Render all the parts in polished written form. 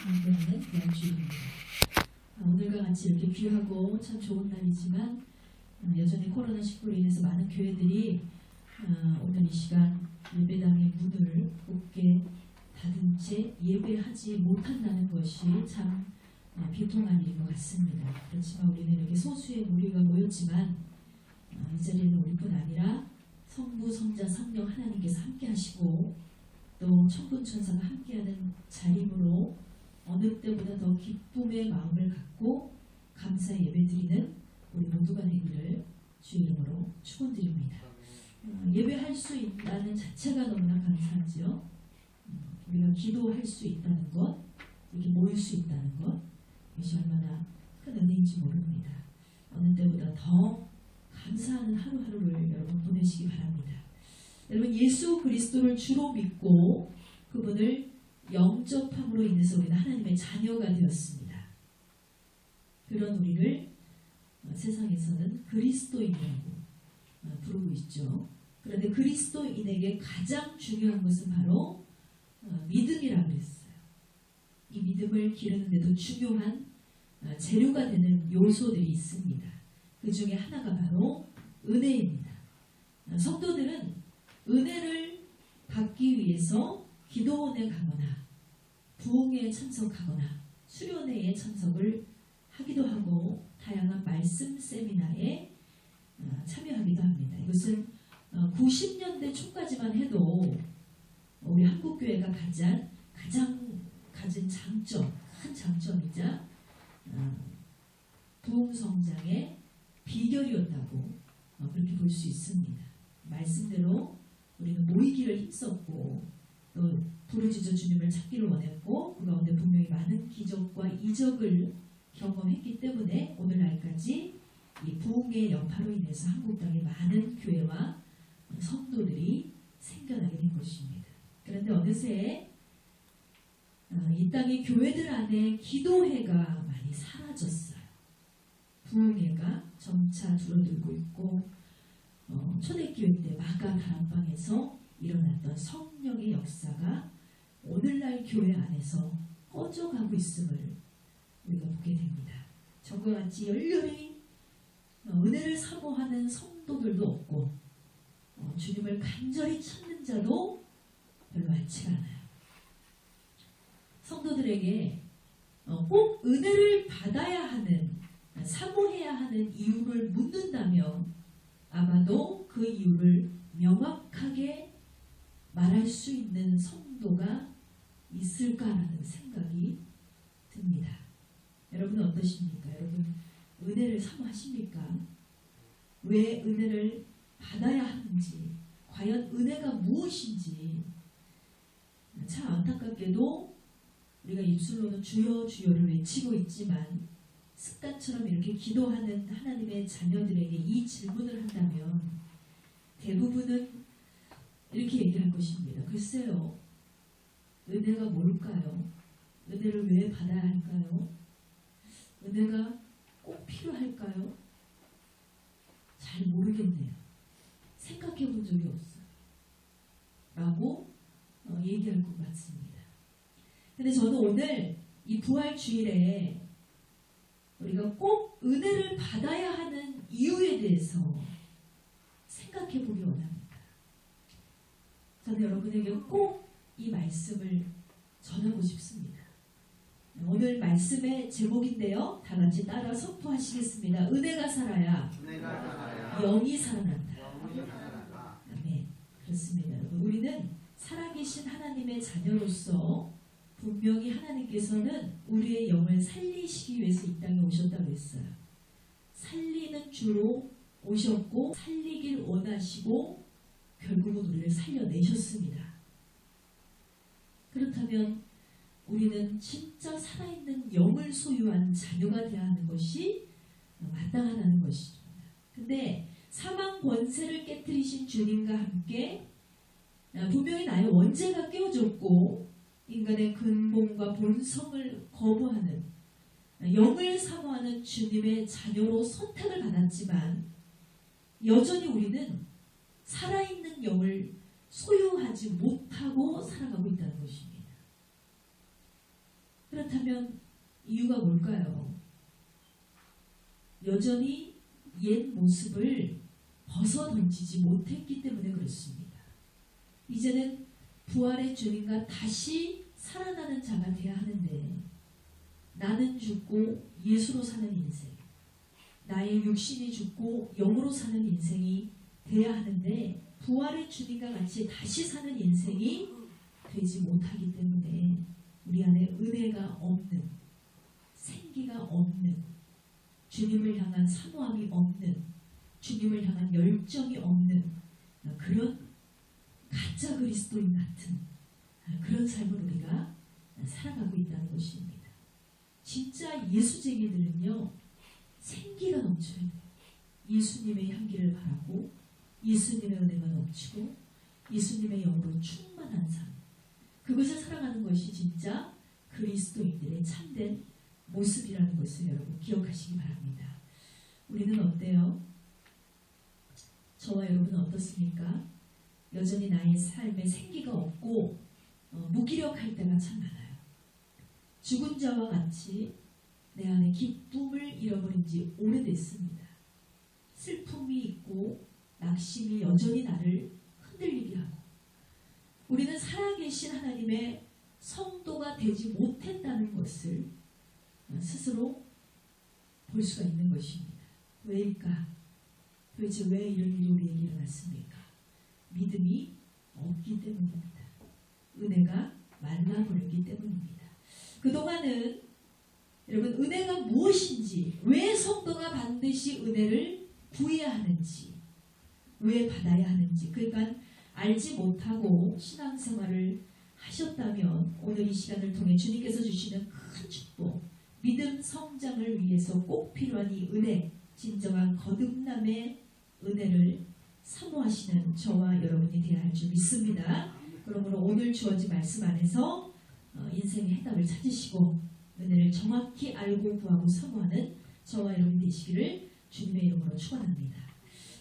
함께하는 부활주일입니다. 오늘과 같이 이렇게 귀하고 참 좋은 날이지만 여전히 코로나19로 인해서 많은 교회들이 오늘 이 시간 예배당의 문을 굳게 닫은 채 예배하지 못한다는 것이 참 비통한 일인 것 같습니다. 그렇지만 우리는 이렇게 소수의 무리가 모였지만 이 자리에는 우리뿐 아니라 성부, 성자, 성령 하나님께서 함께 하시고 또 천군 천사가 함께하는 자리므로 어느 때보다 더 기쁨의 마음을 갖고 감사의 예배드리는 우리 모두가 되기를 주 이름으로 축원드립니다. 예배할 수 있다는 자체가 너무나 감사하지요. 우리가 기도할 수 있다는 것, 이렇게 모일 수 있다는 것, 이것이 얼마나 큰 은혜인지 모릅니다. 어느 때보다 더 감사하는 하루하루를 여러분 보내시기 바랍니다. 여러분, 예수 그리스도를 주로 믿고 그분을 영접함으로 인해서 우리는 하나님의 자녀가 되었습니다. 그런 우리를 세상에서는 그리스도인이라고 부르고 있죠. 그런데 그리스도인에게 가장 중요한 것은 바로 믿음이라고 했어요. 이 믿음을 기르는 데도 중요한 재료가 되는 요소들이 있습니다. 그 중에 하나가 바로 은혜입니다. 성도들은 은혜를 받기 위해서 기도원에 가거나 부흥회에 참석하거나 수련회에 참석을 하기도 하고 다양한 말씀 세미나에 참여하기도 합니다. 이것은 90년대 초까지만 해도 우리 한국교회가 가장 가진 장점, 큰 장점이자 부흥성장의 비결이었다고 그렇게 볼 수 있습니다. 말씀대로 우리는 모이기를 힘썼고 또 부르짖어 주님을 찾기를 원했고 그 가운데 분명히 많은 기적과 이적을 경험했기 때문에 오늘날까지 이 부흥의 여파로 인해서 한국 땅에 많은 교회와 성도들이 생겨나게 된 것입니다. 그런데 어느새 이 땅의 교회들 안에 기도회가 많이 사라졌어요. 부흥회가 점차 줄어들고 있고 초대교회 때 마가 다락방에서 일어났던 성령의 역사가 오늘날 교회 안에서 꺼져가고 있음을 우리가 보게 됩니다. 저와 같이 열렬히 은혜를 사모하는 성도들도 없고 주님을 간절히 찾는 자도 별로 많지 않아요. 성도들에게 꼭 은혜를 받아야 하는, 사모해야 하는 이유를 묻는다면 아마도 그 이유를 명확하게 말할 수 있는 성도가 있을까라는 생각이 듭니다. 여러분은 어떠십니까? 여러분 은혜를 사모하십니까? 왜 은혜를 받아야 하는지, 과연 은혜가 무엇인지 참 안타깝게도 우리가 입술로는 주여 주여를 외치고 있지만 습관처럼 이렇게 기도하는 하나님의 자녀들에게 이 질문을 한다면 대부분은 이렇게 얘기할 것입니다. 글쎄요, 은혜가 뭘까요? 은혜를 왜 받아야 할까요? 은혜가 꼭 필요할까요? 잘 모르겠네요. 생각해 본 적이 없어요. 라고 얘기할 것 같습니다. 근데 저는 오늘 이 부활주일에 우리가 꼭 은혜를 받아야 하는 이유에 대해서 생각해 보기 원합니다. 저는 여러분에게 꼭 이 말씀을 전하고 싶습니다. 오늘 말씀의 제목인데요. 다 같이 따라 선포하시겠습니다. 은혜가 살아야 영이 살아난다. 아멘. 그렇습니다. 여러분, 우리는 살아계신 하나님의 자녀로서 분명히 하나님께서는 우리의 영을 살리시기 위해서 이 땅에 오셨다고 했어요. 살리는 주로 오셨고 살리길 원하시고 결국은 우리를 살려내셨습니다. 그렇다면 우리는 진짜 살아있는 영을 소유한 자녀가 되어야 하는 것이 마땅하다는 것입니다. 근데 사망 권세를 깨뜨리신 주님과 함께 분명히 나의 원죄가 깨어졌고 인간의 근본과 본성을 거부하는 영을 사모하는 주님의 자녀로 선택을 받았지만 여전히 우리는 살아있는 영을 소유하지 못하고 살아가고 있다는 것입니다. 그렇다면 이유가 뭘까요? 여전히 옛 모습을 벗어던지지 못했기 때문에 그렇습니다. 이제는 부활의 주님과 다시 살아나는 자가 되어야 하는데 나는 죽고 예수로 사는 인생, 나의 육신이 죽고 영으로 사는 인생이 돼야 하는데 부활의 주님과 같이 다시 사는 인생이 되지 못하기 때문에 우리 안에 은혜가 없는, 생기가 없는, 주님을 향한 사모함이 없는, 주님을 향한 열정이 없는 그런 가짜 그리스도인 같은 그런 삶을 우리가 살아가고 있다는 것입니다. 진짜 예수쟁이들은요, 생기가 넘쳐야 돼요. 예수님의 향기를 바라고 예수님의 은혜가 넘치고 예수님의 영으로 충만한 삶, 그것을 살아가는 것이 진짜 그리스도인들의 참된 모습이라는 것을 여러분 기억하시기 바랍니다. 우리는 어때요? 저와 여러분은 어떻습니까? 여전히 나의 삶에 생기가 없고 무기력할 때가 참 많아요. 죽은 자와 같이 내 안에 기쁨을 잃어버린 지 오래됐습니다. 슬픔이 있고 낙심이 여전히 나를 흔들리게 하고 우리는 살아계신 하나님의 성도가 되지 못했다는 것을 스스로 볼 수가 있는 것입니다. 왜일까? 도대체 왜 이런 일이 우리에게 일어났습니까? 믿음이 없기 때문입니다. 은혜가 말라버렸기 때문입니다. 그동안은 여러분 은혜가 무엇인지, 왜 성도가 반드시 은혜를 구해야 하는지, 왜 받아야 하는지, 그러니까 알지 못하고 신앙생활을 하셨다면 오늘 이 시간을 통해 주님께서 주시는 큰 축복, 믿음 성장을 위해서 꼭 필요한 이 은혜, 진정한 거듭남의 은혜를 사모하시는 저와 여러분이 되어야 할 줄 믿습니다. 그러므로 오늘 주어진 말씀 안에서 인생의 해답을 찾으시고 은혜를 정확히 알고 구하고 사모하는 저와 여러분이 되시기를 주님의 이름으로 축원합니다.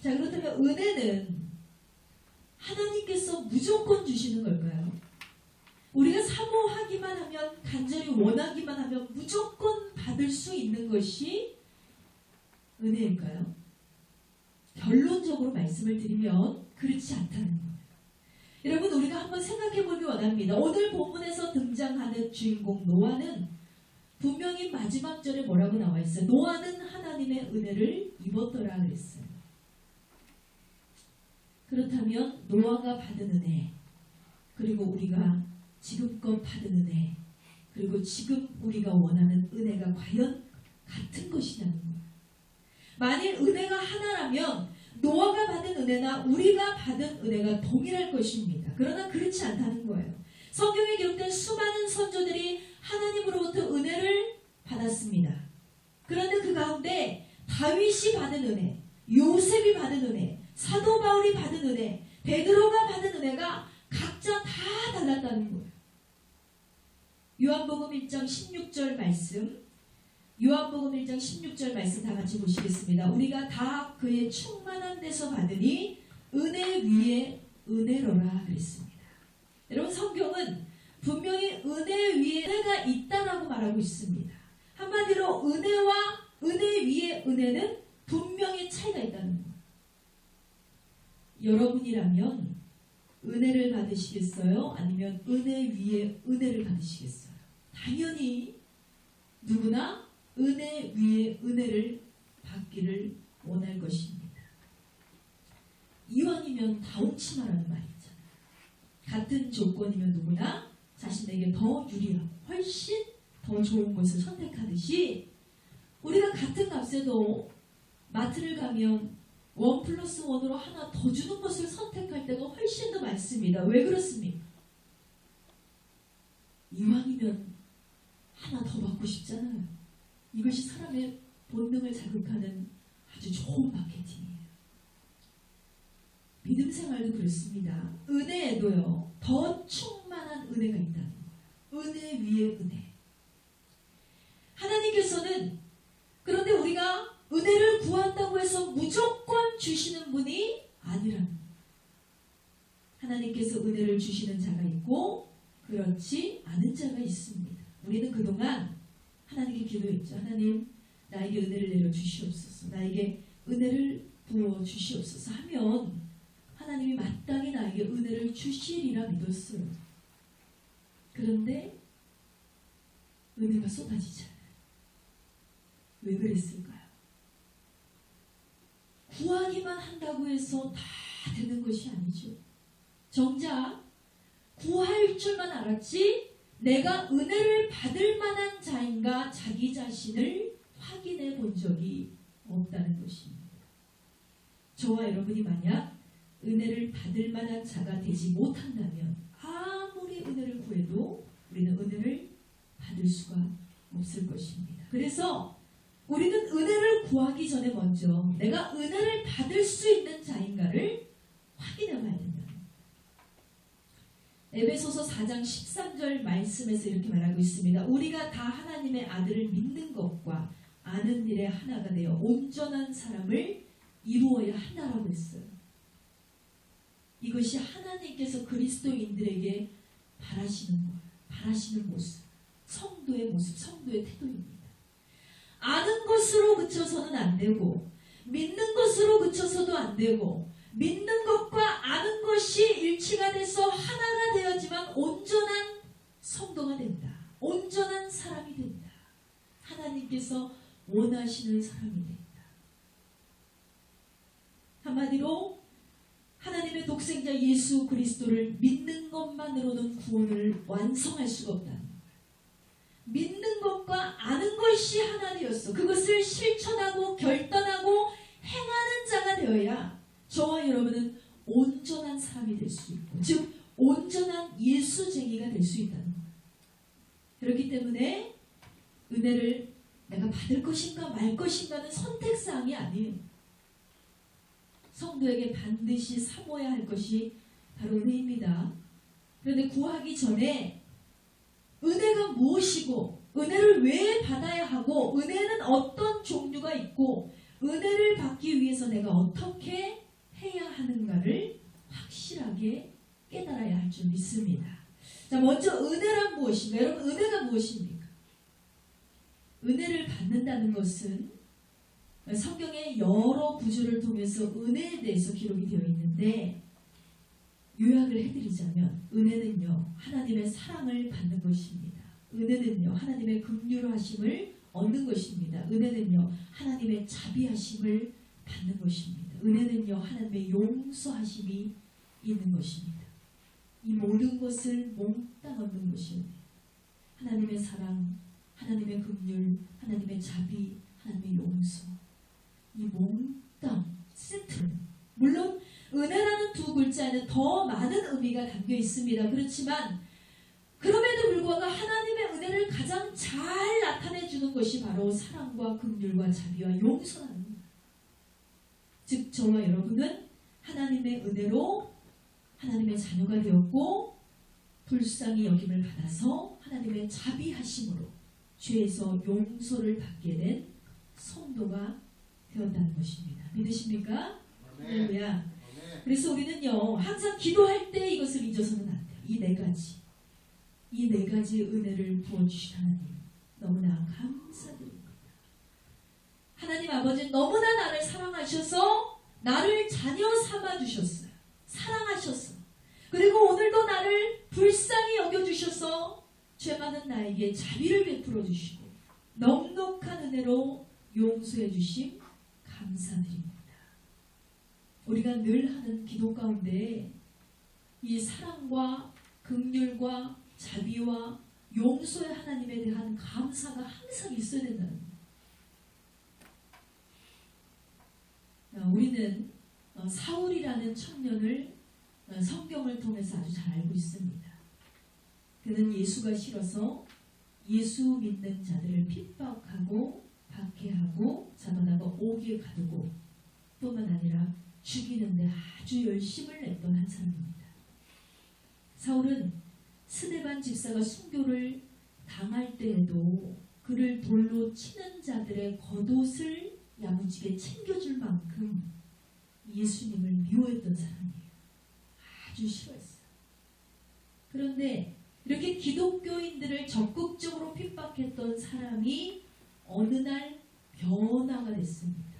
자, 그렇다면 은혜는 하나님께서 무조건 주시는 걸까요? 우리가 사모하기만 하면, 간절히 원하기만 하면 무조건 받을 수 있는 것이 은혜일까요? 결론적으로 말씀을 드리면 그렇지 않다는 거예요. 여러분, 우리가 한번 생각해 보기 원합니다. 오늘 본문에서 등장하는 주인공 노아는 분명히 마지막 절에 뭐라고 나와 있어요? 노아는 하나님의 은혜를 입었더라 그랬어요. 그렇다면 노아가 받은 은혜, 그리고 우리가 지금껏 받은 은혜, 그리고 지금 우리가 원하는 은혜가 과연 같은 것이냐는 거예요. 만일 은혜가 하나라면 노아가 받은 은혜나 우리가 받은 은혜가 동일할 것입니다. 그러나 그렇지 않다는 거예요. 성경에 기록된 수많은 선조들이 하나님으로부터 은혜를 받았습니다. 그런데 그 가운데 다윗이 받은 은혜, 요셉이 받은 은혜, 사도 바울이 받은 은혜, 베드로가 받은 은혜가 각자 다 달랐다는 거예요. 요한복음 1장 16절 말씀, 요한복음 1장 16절 말씀 다 같이 보시겠습니다. 우리가 다 그의 충만한 데서 받으니 은혜 위에 은혜로라 그랬습니다. 여러분, 성경은 분명히 은혜 위에 은혜가 있다라고 말하고 있습니다. 한마디로 은혜와 은혜 위에 은혜는 분명히 차이가 있다는 거예요. 여러분이라면 은혜를 받으시겠어요? 아니면 은혜 위에 은혜를 받으시겠어요? 당연히 누구나 은혜 위에 은혜를 받기를 원할 것입니다. 이왕이면 다홍치마라는 말이 있잖아요. 같은 조건이면 누구나 자신에게 더 유리하고 훨씬 더 좋은 것을 선택하듯이 우리가 같은 값에도 마트를 가면 1+1으로 하나 더 주는 것을 선택할 때가 훨씬 더 많습니다. 왜 그렇습니까? 이왕이면 하나 더 받고 싶잖아요. 이것이 사람의 본능을 자극하는 아주 좋은 마케팅이에요. 믿음 생활도 그렇습니다. 은혜에도요, 더 충만한 은혜가 있다는 거예요. 은혜 위에 은혜. 하나님께서는 그런데 우리가 은혜를 구한다고 해서 무조건 주시는 분이 아니라는 거예요. 하나님께서 은혜를 주시는 자가 있고 그렇지 않은 자가 있습니다. 우리는 그동안 하나님께 기도했죠. 하나님, 나에게 은혜를 내려 주시옵소서. 나에게 은혜를 부어 주시옵소서 하면 하나님이 마땅히 나에게 은혜를 주시리라 믿었어요. 그런데 은혜가 쏟아지잖아요. 왜 그랬을까요? 구하기만 한다고 해서 다 되는 것이 아니죠. 정작 구할 줄만 알았지 내가 은혜를 받을 만한 자인가 자기 자신을 확인해 본 적이 없다는 것입니다. 저와 여러분이 만약 은혜를 받을 만한 자가 되지 못한다면 아무리 은혜를 구해도 우리는 은혜를 받을 수가 없을 것입니다. 그래서 우리는 은혜를 구하기 전에 먼저 내가 은혜를 받을 수 있는 자인가를 확인해 봐야 된다. 에베소서 4장 13절 말씀에서 이렇게 말하고 있습니다. 우리가 다 하나님의 아들을 믿는 것과 아는 일에 하나가 되어 온전한 사람을 이루어야 한다라고 했어요. 이것이 하나님께서 그리스도인들에게 바라시는 거예요. 바라시는 모습, 성도의 모습, 성도의 태도입니다. 아는 것으로 그쳐서는 안 되고 믿는 것으로 그쳐서도 안 되고 믿는 것과 아는 것이 일치가 돼서 하나가 되어야지만 온전한 성도가 된다. 온전한 사람이 된다. 하나님께서 원하시는 사람이 된다. 한마디로 하나님의 독생자 예수 그리스도를 믿는 것만으로는 구원을 완성할 수가 없다는 거예요. 믿는 것과 아는 것이 하나 되었어. 그것을 실천하고 결단하고 행하는 자가 되어야 저와 여러분은 온전한 사람이 될 수 있고, 즉 온전한 예수쟁이가 될 수 있다는 거예요. 그렇기 때문에 은혜를 내가 받을 것인가 말 것인가는 선택사항이 아니에요. 성도에게 반드시 사모해야 할 것이 바로 은혜입니다. 그런데 구하기 전에 은혜가 무엇이고 은혜를 왜 받아야 하고 은혜는 어떤 종류가 있고 은혜를 받기 위해서 내가 어떻게 해야 하는가를 확실하게 깨달아야 할 줄 믿습니다. 자, 먼저 은혜란 무엇인가? 여러분, 은혜가 무엇입니까? 은혜를 받는다는 것은 성경의 여러 구절을 통해서 은혜에 대해서 기록이 되어 있는데 요약을 해드리자면 은혜는요 하나님의 사랑을 받는 것입니다. 은혜는요 하나님의 긍휼하심을 얻는 것입니다. 은혜는요 하나님의 자비하심을 받는 것입니다. 은혜는요 하나님의 용서하심이 있는 것입니다. 이 모든 것을 몽땅 얻는 것이 은혜. 하나님의 사랑, 하나님의 긍휼, 하나님의 자비, 하나님의 용서, 이 몽땅 세트. 물론 은혜라는 두 글자에는 더 많은 의미가 담겨 있습니다. 그렇지만 그럼에도 불구하고 하나님의 은혜를 가장 잘 나타내주는 것이 바로 사랑과 긍휼과 자비와 용서라는 거예요. 즉 저와 여러분은 하나님의 은혜로 하나님의 자녀가 되었고 불쌍히 여김을 받아서 하나님의 자비하심으로 죄에서 용서를 받게 된 성도가 되었다는 것입니다. 믿으십니까? 할렐루야. 그래서 우리는요 항상 기도할 때 이것을 잊어서는 안 돼요. 이 네 가지의 은혜를 부어주신 하나님 너무나 감사드립니다. 하나님 아버지는 너무나 나를 사랑하셔서 나를 자녀 삼아주셨어요. 사랑하셨어. 그리고 오늘도 나를 불쌍히 여겨주셔서 죄 많은 나에게 자비를 베풀어 주시고 넉넉한 은혜로 용서해 주심 감사드립니다. 우리가 늘 하는 기도 가운데 이 사랑과 긍휼과 자비와 용서의 하나님에 대한 감사가 항상 있어야 된다는 거예요. 우리는 사울이라는 청년을 성경을 통해서 아주 잘 알고 있습니다. 그는 예수가 싫어서 예수 믿는 자들을 핍박하고 박해하고 잡아다가 옥에 가두고 뿐만 아니라 죽이는데 아주 열심을 냈던 한 사람입니다. 사울은 스데반 집사가 순교를 당할 때에도 그를 돌로 치는 자들의 겉옷을 야무지게 챙겨줄 만큼 예수님을 미워했던 사람이에요. 아주 싫어했어요. 그런데 이렇게 기독교인들을 적극적으로 핍박했던 사람이 어느 날 변화가 됐습니다.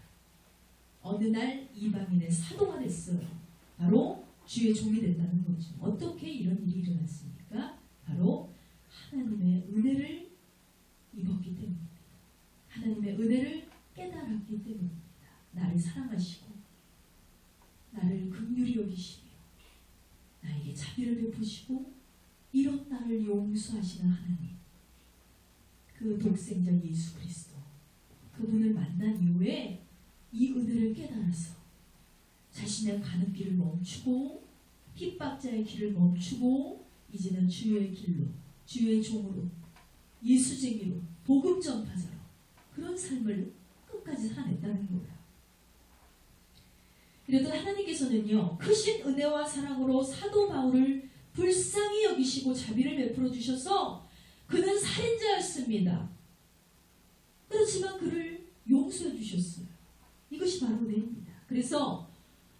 어느 날 이방인의 사도가 됐어요. 바로 주의 종이 됐다는 거죠. 어떻게 이런 일이 일어났습니까? 바로 하나님의 은혜를 입었기 때문입니다. 하나님의 은혜를 깨달았기 때문입니다. 나를 사랑하시고 나를 긍휼히 여기시며 나에게 자비를 베푸시고 이런 나를 용서하시는 하나님, 그 독생자 예수 그리스도, 그분을 만난 이후에 이 은혜를 깨달아서 자신의 가는 길을 멈추고 핍박자의 길을 멈추고 이제는 주의 길로, 주의 종으로, 예수쟁이로, 복음 전파자로 그런 삶을 끝까지 살아냈다는 거예요. 그래도 하나님께서는요, 크신 은혜와 사랑으로 사도 바울을 불쌍히 여기시고 자비를 베풀어 주셔서 그는 살인자였습니다. 그렇지만 그를 용서해 주셨어요. 이것이 바로 은혜입니다. 그래서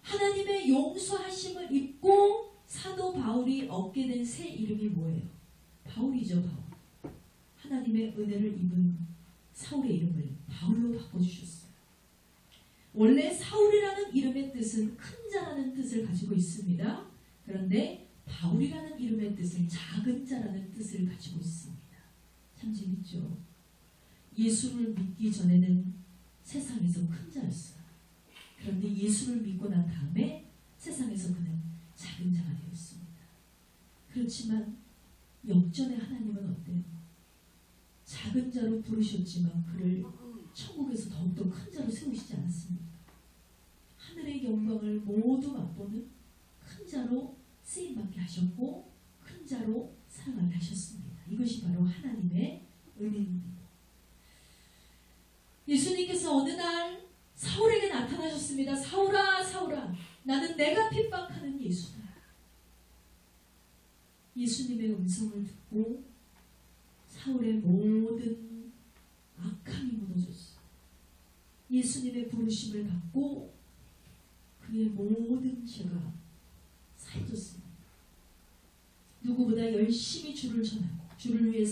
하나님의 용서하심을 입고 사도 바울이 얻게 된 새 이름이 뭐예요? 바울이죠, 바울. 하나님의 은혜를 입은 사울의 이름을 바울로 바꿔주셨어요. 원래 사울이라는 이름의 뜻은 큰 자라는 뜻을 가지고 있습니다. 그런데 바울이라는 이름의 뜻은 작은 자라는 뜻을 가지고 있습니다. 참 재밌죠? 예수를 믿기 전에는 세상에서 큰 자였어요. 그런데 예수를 믿고 난 다음에 세상에서 그는 작은 자가 되었습니다. 그렇지만 역전의 하나님은 어때요? 작은 자로 부르셨지만 그를 천국에서 더욱더 큰 자로 세우시지 않았습니까? 하늘의 영광을 모두 맛보는 큰 자로 쓰임받게 하셨고 큰 자로 사랑하게 하셨습니다. 이것이 바로 하나님의 은혜입니다. 예수님께서 어느 날 사울에게 나타나셨습니다. 사울아, 사울아, 나는 내가 핍박하는 예수다. 예수님의 음성을 듣고 사울의 모든 악함이 무너졌어요. 예수님의 부르심을 받고 그의 모든 죄가 사해졌습니다. 누구보다 열심히 주를 전하고 주를 위해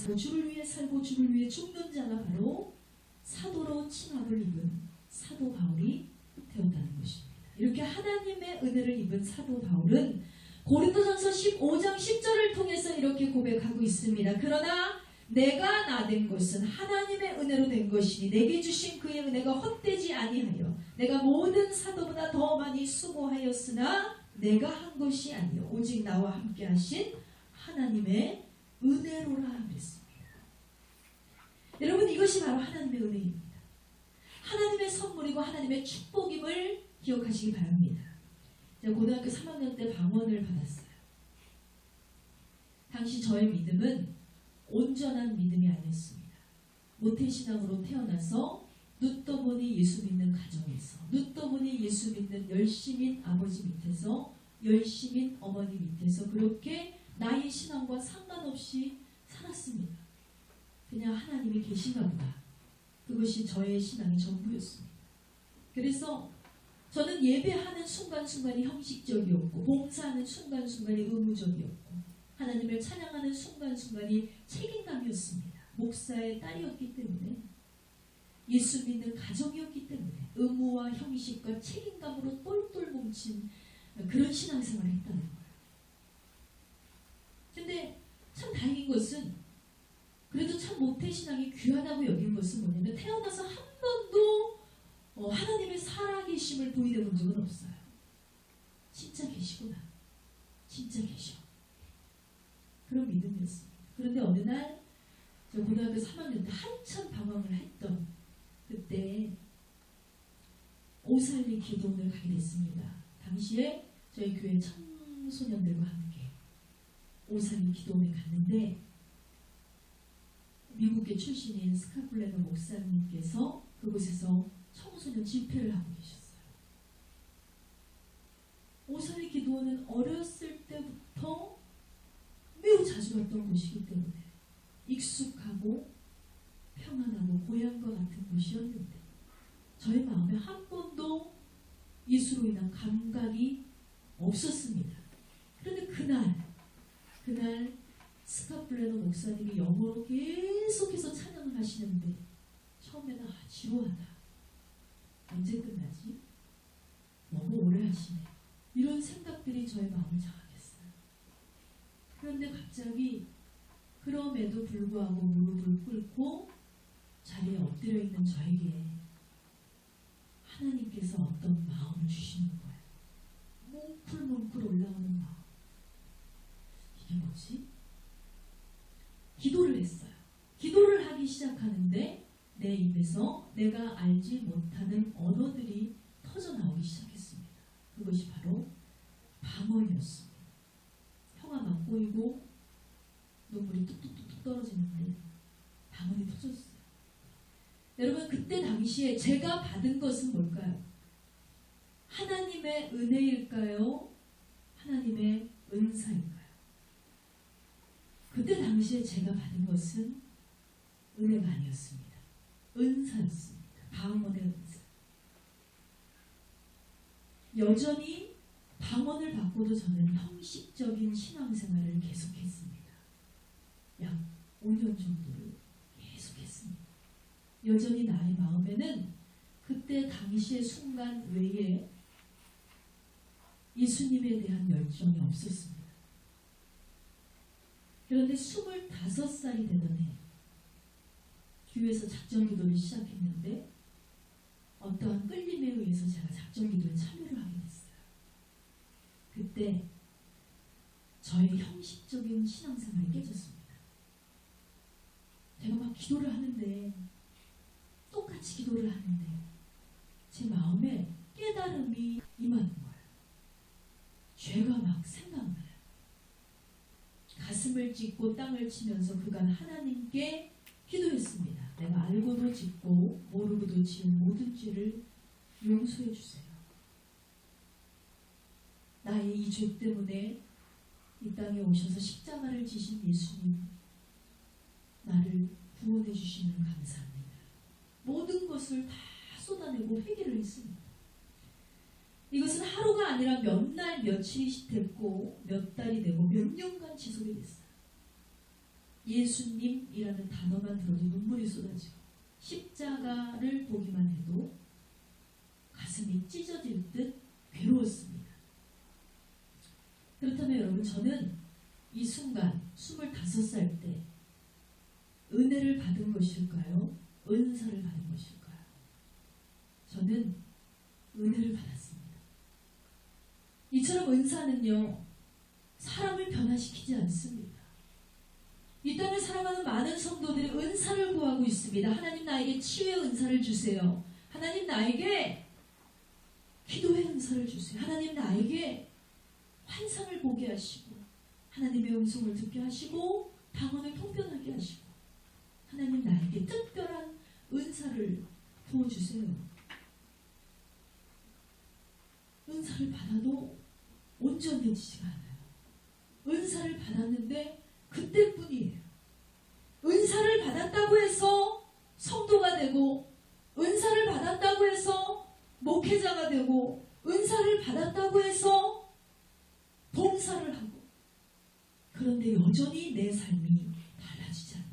살고 주를 위해 죽는 자가 바로 사도로 칭함을 입은 사도 바울이 되었다는 것입니다. 이렇게 하나님의 은혜를 입은 사도 바울은 고린도전서 15장 10절을 통해서 이렇게 고백하고 있습니다. 그러나 내가 나 된 것은 하나님의 은혜로 된 것이니 내게 주신 그의 은혜가 헛되지 아니하여 내가 모든 사도보다 더 많이 수고하였으나 내가 한 것이 아니요 오직 나와 함께 하신 하나님의 은혜로라 그랬습니다. 여러분, 이것이 바로 하나님의 은혜입니다. 하나님의 선물이고 하나님의 축복임을 기억하시기 바랍니다. 제가 고등학교 3학년 때 방언을 받았어요. 당시 저의 믿음은 온전한 믿음이 아니었습니다. 모태신앙으로 태어나서 눈떠보니 예수 믿는 가정에서, 눈떠보니 예수 믿는 열심인 아버지 밑에서, 열심인 어머니 밑에서 그렇게 나의 신앙과 상관없이 살았습니다. 그냥 하나님이 계신가 보다. 그것이 저의 신앙의 전부였습니다. 그래서 저는 예배하는 순간순간이 형식적이었고 봉사하는 순간순간이 의무적이었고 하나님을 찬양하는 순간순간이 책임감이었습니다. 목사의 딸이었기 때문에, 예수 믿는 가정이었기 때문에 의무와 형식과 책임감으로 똘똘 뭉친 그런 신앙생활을 했다는 거예요. 근데 참 다행인 것은, 그래도 참 모태신앙이 귀하다고 여긴 것은 뭐냐면 태어나서 한 번도 하나님의 살아계심을 부인해 본 적은 없어요. 진짜 계시구나. 진짜 계셔. 그런 믿음이었습니다. 그런데 어느 날 저 고등학교 3학년 때 한참 방황을 했던 그때 오살리 기도원을 가게 됐습니다. 당시에 저희 교회 청소년들과 함께 오살리 기도원에 갔는데 미국계 출신인 스카플레너 목사님께서 그곳에서 청소년 집회를 하고 계셨어요. 오살리 기도원은 어렸을 때부터 매우 자주 갔던 곳이기 때문에 익숙하고 평안하고 고향과 같은 곳이었는데 저의 마음에 한 번도 예수로 인한 감각이 없었습니다. 그런데 그날 스카플레노 목사님이 영어로 계속해서 찬양을 하시는데 처음에는 지루하다. 언제 끝나지? 너무 오래 하시네. 이런 생각들이 저의 마음을 장악했어요. 그런데 갑자기 그럼에도 불구하고 무릎을 꿇고 자리에 엎드려 있는 저에게 하나님께서 어떤 마음을 주시는 거예요. 뭉클뭉클 올라오는 마음. 이게 뭐지? 기도를 했어요. 기도를 하기 시작하는데 내 입에서 내가 알지 못하는 언어들이 터져 나오기 시작했습니다. 그것이 바로 방언이었습니다. 혀가 막 꼬이고 눈물이 뚝뚝뚝뚝 떨어지는데 방언이 터졌어요. 여러분, 그때 당시에 제가 받은 것은 뭘까요? 하나님의 은혜일까요? 하나님의 은사일까요? 그때 당시에 제가 받은 것은 은혜가 아니었습니다. 은사였습니다. 방언의 은사. 여전히 방언을 받고도 저는 형식적인 신앙생활을 계속했습니다. 약 5년 정도를 계속했습니다. 여전히 나의 마음에는 그때 당시의 순간 외에 예수님에 대한 열정이 없었습니다. 그런데 25살이 되던 해 교회에서 작전기도를 시작했는데 어떠한 끌림에 의해서 제가 작전기도에 참여를 하게 됐어요. 그때 저의 형식적인 신앙생활이 깨졌습니다. 제가 막 기도를 하는데 똑같이 기도를 하는데 제 마음에 깨달음이 임하는 거예요. 죄가 막 생각나요. 가슴을 찢고 땅을 치면서 그간 하나님께 기도했습니다. 내가 알고도 짓고 모르고도 지은 모든 죄를 용서해 주세요. 나의 이 죄 때문에 이 땅에 오셔서 십자가를 지신 예수님, 나를 구원해 주시면 감사합니다. 모든 것을 다 쏟아내고 회개를 했습니다. 이것은 하루가 아니라 몇 날, 며칠이 됐고 몇 달이 되고 몇 년간 지속이 됐어요. 예수님이라는 단어만 들어도 눈물이 쏟아지고 십자가를 보기만 해도 가슴이 찢어질 듯 괴로웠습니다. 그렇다면 여러분, 저는 이 순간 25살 때 은혜를 받은 것일까요? 은사를 받은 것일까요? 저는 은혜를 받았습니다. 이처럼 은사는요, 사람을 변화시키지 않습니다. 이 땅을 살아가는 많은 성도들이 은사를 구하고 있습니다. 하나님 나에게 치유의 은사를 주세요. 하나님 나에게 기도의 은사를 주세요. 하나님 나에게 환상을 보게 하시고 하나님의 음성을 듣게 하시고 방언을 통변하게 하시고 하나님 나에게 특별한 은사를 부어주세요. 은사를 받아도 온전해지지가 않아요. 은사를 받았는데 그때뿐이에요. 은사를 받았다고 해서 성도가 되고 은사를 받았다고 해서 목회자가 되고 은사를 받았다고 해서 봉사를 하고 그런데 여전히 내 삶이 달라지지 않는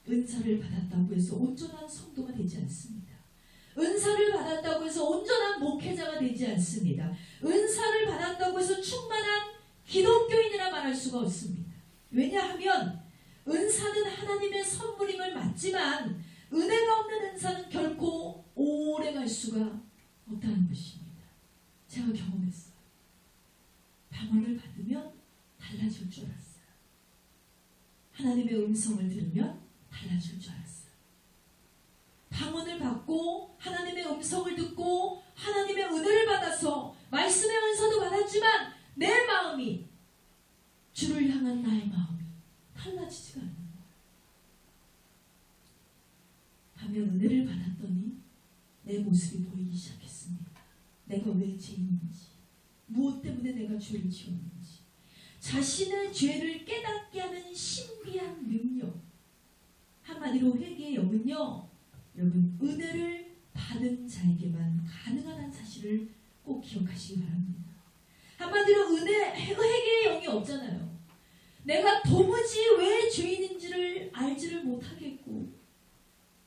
거예요. 은사를 받았다고 해서 온전한 성도가 되지 않습니다. 은사를 받았다고 해서 온전한 목회자가 되지 않습니다. 은사를 받았다고 해서 충만한 기독교인이라 말할 수가 없습니다. 왜냐하면 은사는 하나님의 선물임을 맞지만 은혜가 없는 은사는 결코 오래 갈 수가 없다는 것입니다. 제가 경험했어요. 방언을 받으면 달라질 줄 알았어요. 하나님의 음성을 들으면 달라질 줄 알았어요. 방언을 받고 하나님의 음성을 듣고 하나님의 은혜를 받아서 말씀의 은사도 받았지만 내 마음이 주를 향한 나의 마음이 달라지지가 않는 거예요. 밤에 은혜를 받았더니 내 모습이 보이기 시작했습니다. 내가 왜 죄인인지, 무엇 때문에 내가 죄를 지었는지, 자신의 죄를 깨닫게 하는 신비한 능력. 한마디로 회개의 영은요, 여러분 은혜를 받은 자에게만 가능하다는 사실을 꼭 기억하시기 바랍니다. 한마디로 회개의 영이 없잖아요. 내가 도무지 왜 죄인인지를 알지를 못하겠고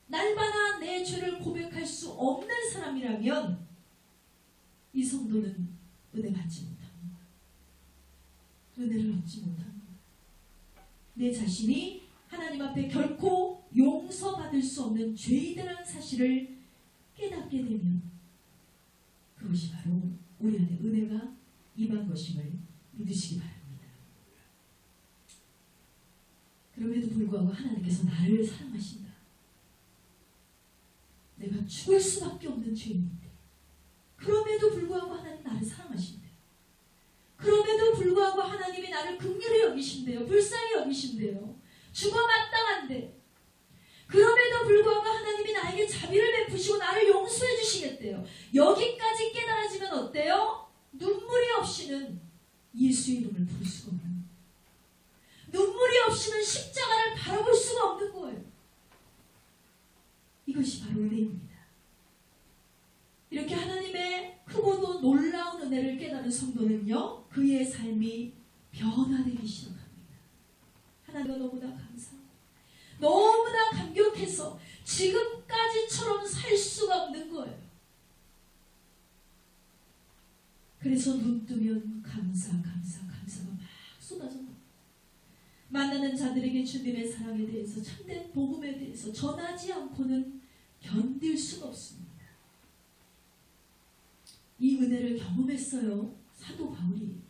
날마다 내 죄를 고백할 수 없는 사람이라면 이 성도는 은혜 받지 못합니다. 은혜를 얻지 못합니다. 내 자신이 하나님 앞에 결코 용서받을 수 없는 죄인이라는 사실을 깨닫게 되면 그것이 바로 우리 안에 은혜가 임한 것임을 믿으시기 바랍니다. 그럼에도 불구하고 하나님께서 나를 사랑하신다. 내가 죽을 수밖에 없는 죄인인데 그럼에도 불구하고 하나님 나를 사랑하신대요. 그럼에도 불구하고 하나님이 나를 긍휼히 여기신대요. 불쌍히 여기신대요. 죽어 마땅한데 그럼에도 불구하고 하나님이 나에게 자비를 베푸시고 나를 용서해 주시겠대요. 여기까지 깨달아지면 어때요? 눈물이 없이는 예수의 이름을 부를 수가 없는 거예요. 눈물이 없이는 십자가를 바라볼 수가 없는 거예요. 이것이 바로 은혜입니다. 이렇게 하나님의 크고도 놀라운 은혜를 깨달은 성도는요, 그의 삶이 변화되기 시작합니다. 하나님과 너무나 감사하고 너무나 감격해서 지금까지처럼 살 수가 없는 거예요. 그래서 눈 뜨면 감사가 막 쏟아져 나옵니다. 만나는 자들에게 주님의 사랑에 대해서 참된 복음에 대해서 전하지 않고는 견딜 수가 없습니다. 이 은혜를 경험했어요. 사도 바울이.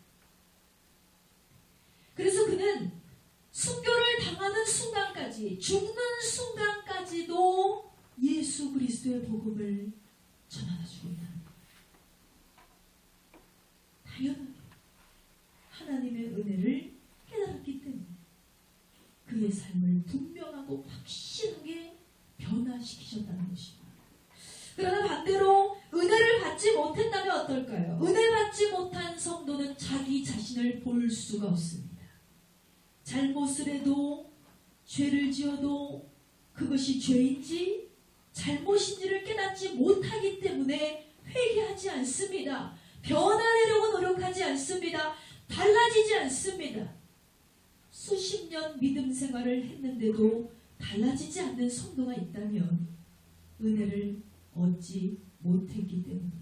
그래서 그는 순교를 당하는 순간까지, 죽는 순간까지도 예수 그리스도의 복음을 전하다 죽었다. 당연하게 하나님의 은혜를 깨달았기 때문에 그의 삶을 분명하고 확실하게 변화시키셨다는 것입니다. 그러나 반대로 은혜를 받지 못했다면 어떨까요? 은혜 받지 못한 성도는 자기 자신을 볼 수가 없습니다. 잘못을 해도 죄를 지어도 그것이 죄인지 잘못인지를 깨닫지 못하기 때문에 회개하지 않습니다. 변화되려고 노력하지 않습니다. 달라지지 않습니다. 수십 년 믿음 생활을 했는데도 달라지지 않는 성도가 있다면 은혜를 얻지 못했기 때문입니다.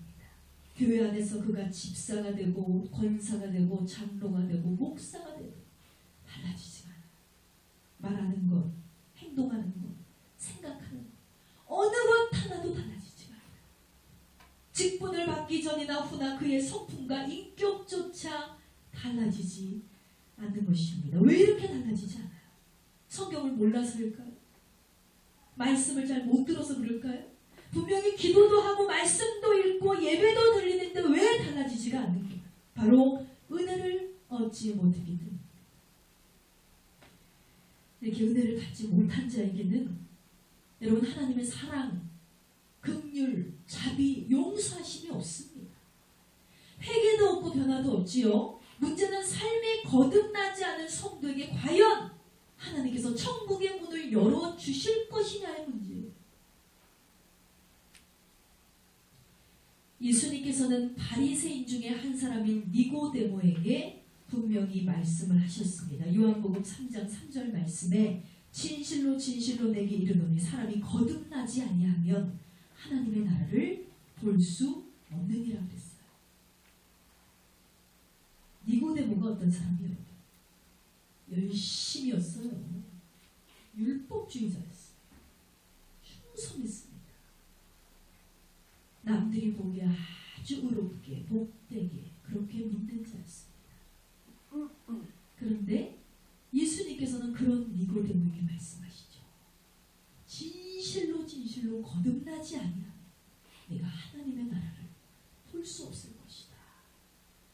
교회 안에서 그가 집사가 되고 권사가 되고 장로가 되고 목사가 되고 달라지지가 않아요. 말하는 것, 행동하는 것, 생각하는 것, 어느 것 하나도 달라지지가 않아요. 직분을 받기 전이나 후나 그의 성품과 인격조차 달라지지 않는 것입니다. 왜 이렇게 달라지지 않아요? 성경을 몰라서일까요? 말씀을 잘 못 들어서 그럴까요? 분명히 기도도 하고 말씀도 읽고 예배도 드리는데 왜 달라지지가 않는 거예요? 바로 은혜를 얻지 못했기 때문입니다. 이렇게 은혜를 받지 못한 자에게는 여러분 하나님의 사랑, 긍휼, 자비, 용서하심이 없습니다. 회개도 없고 변화도 없지요. 문제는 삶이 거듭나지 않은 성도에게 과연 하나님께서 천국의 문을 열어주실 것이냐의 문제예요. 예수님께서는 바리새인 중에 한 사람인 니고데모에게 분명히 말씀을 하셨습니다. 요한복음 3장 3절 말씀에 진실로 진실로 내게 이르노니 사람이 거듭나지 아니하면 하나님의 나라를 볼 수 없느니라 그랬어요. 니고데모가 어떤 사람이에요? 열심이었어요. 율법주의자였어요. 충성했습니다. 남들이 보기에 아주 의롭게 복되게 그렇게 믿는 자였습니다. 그런데 예수님께서는 그런 니고데모에게 말씀하시죠. 진실로 진실로 거듭나지 아니하면 내가 하나님의 나라를 볼 수 없을 것이다.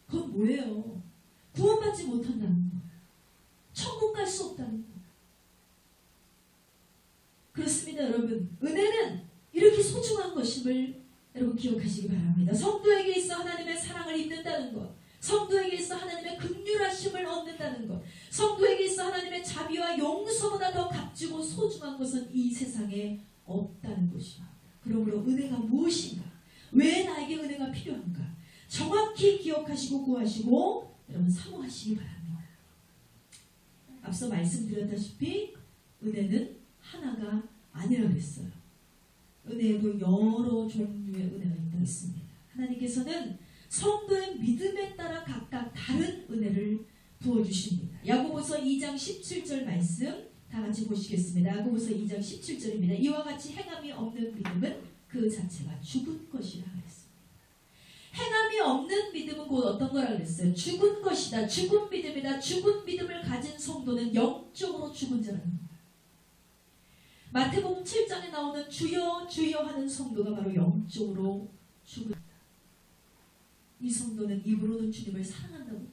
그건 뭐예요? 구원받지 못한다는 거예요. 천국 갈 수 없다는 거예요. 그렇습니다, 여러분. 은혜는 이렇게 소중한 것임을 여러분 기억하시기 바랍니다. 성도에게 있어 하나님의 사랑을 입는다는 것, 성도에게 있어 하나님의 긍휼하심을 얻는다는 것, 성도에게 있어 하나님의 자비와 용서보다 더 값지고 소중한 것은 이 세상에 없다는 것입니다. 그러므로 은혜가 무엇인가? 왜 나에게 은혜가 필요한가? 정확히 기억하시고 구하시고 여러분 사모하시기 바랍니다. 앞서 말씀드렸다시피 은혜는 하나가 아니라 그랬어요. 은혜에도 여러 종류의 은혜가 있다 했습니다. 하나님께서는 성도의 믿음에 따라 각각 다른 은혜를 부어주십니다. 야고보서 2장 17절 말씀 다 같이 보시겠습니다. 야고보서 2장 17절입니다. 이와 같이 행함이 없는 믿음은 그 자체가 죽은 것이라 그랬습니다. 행함이 없는 믿음은 곧 어떤 거라 그랬어요? 죽은 것이다. 죽은 믿음이다. 죽은 믿음을 가진 성도는 영적으로 죽은 자라는 거예요. 마태복음 7장에 나오는 주여 주여 하는 성도가 바로 영적으로 죽은 자다. 이 성도는 입으로는 주님을 사랑한다고 해요.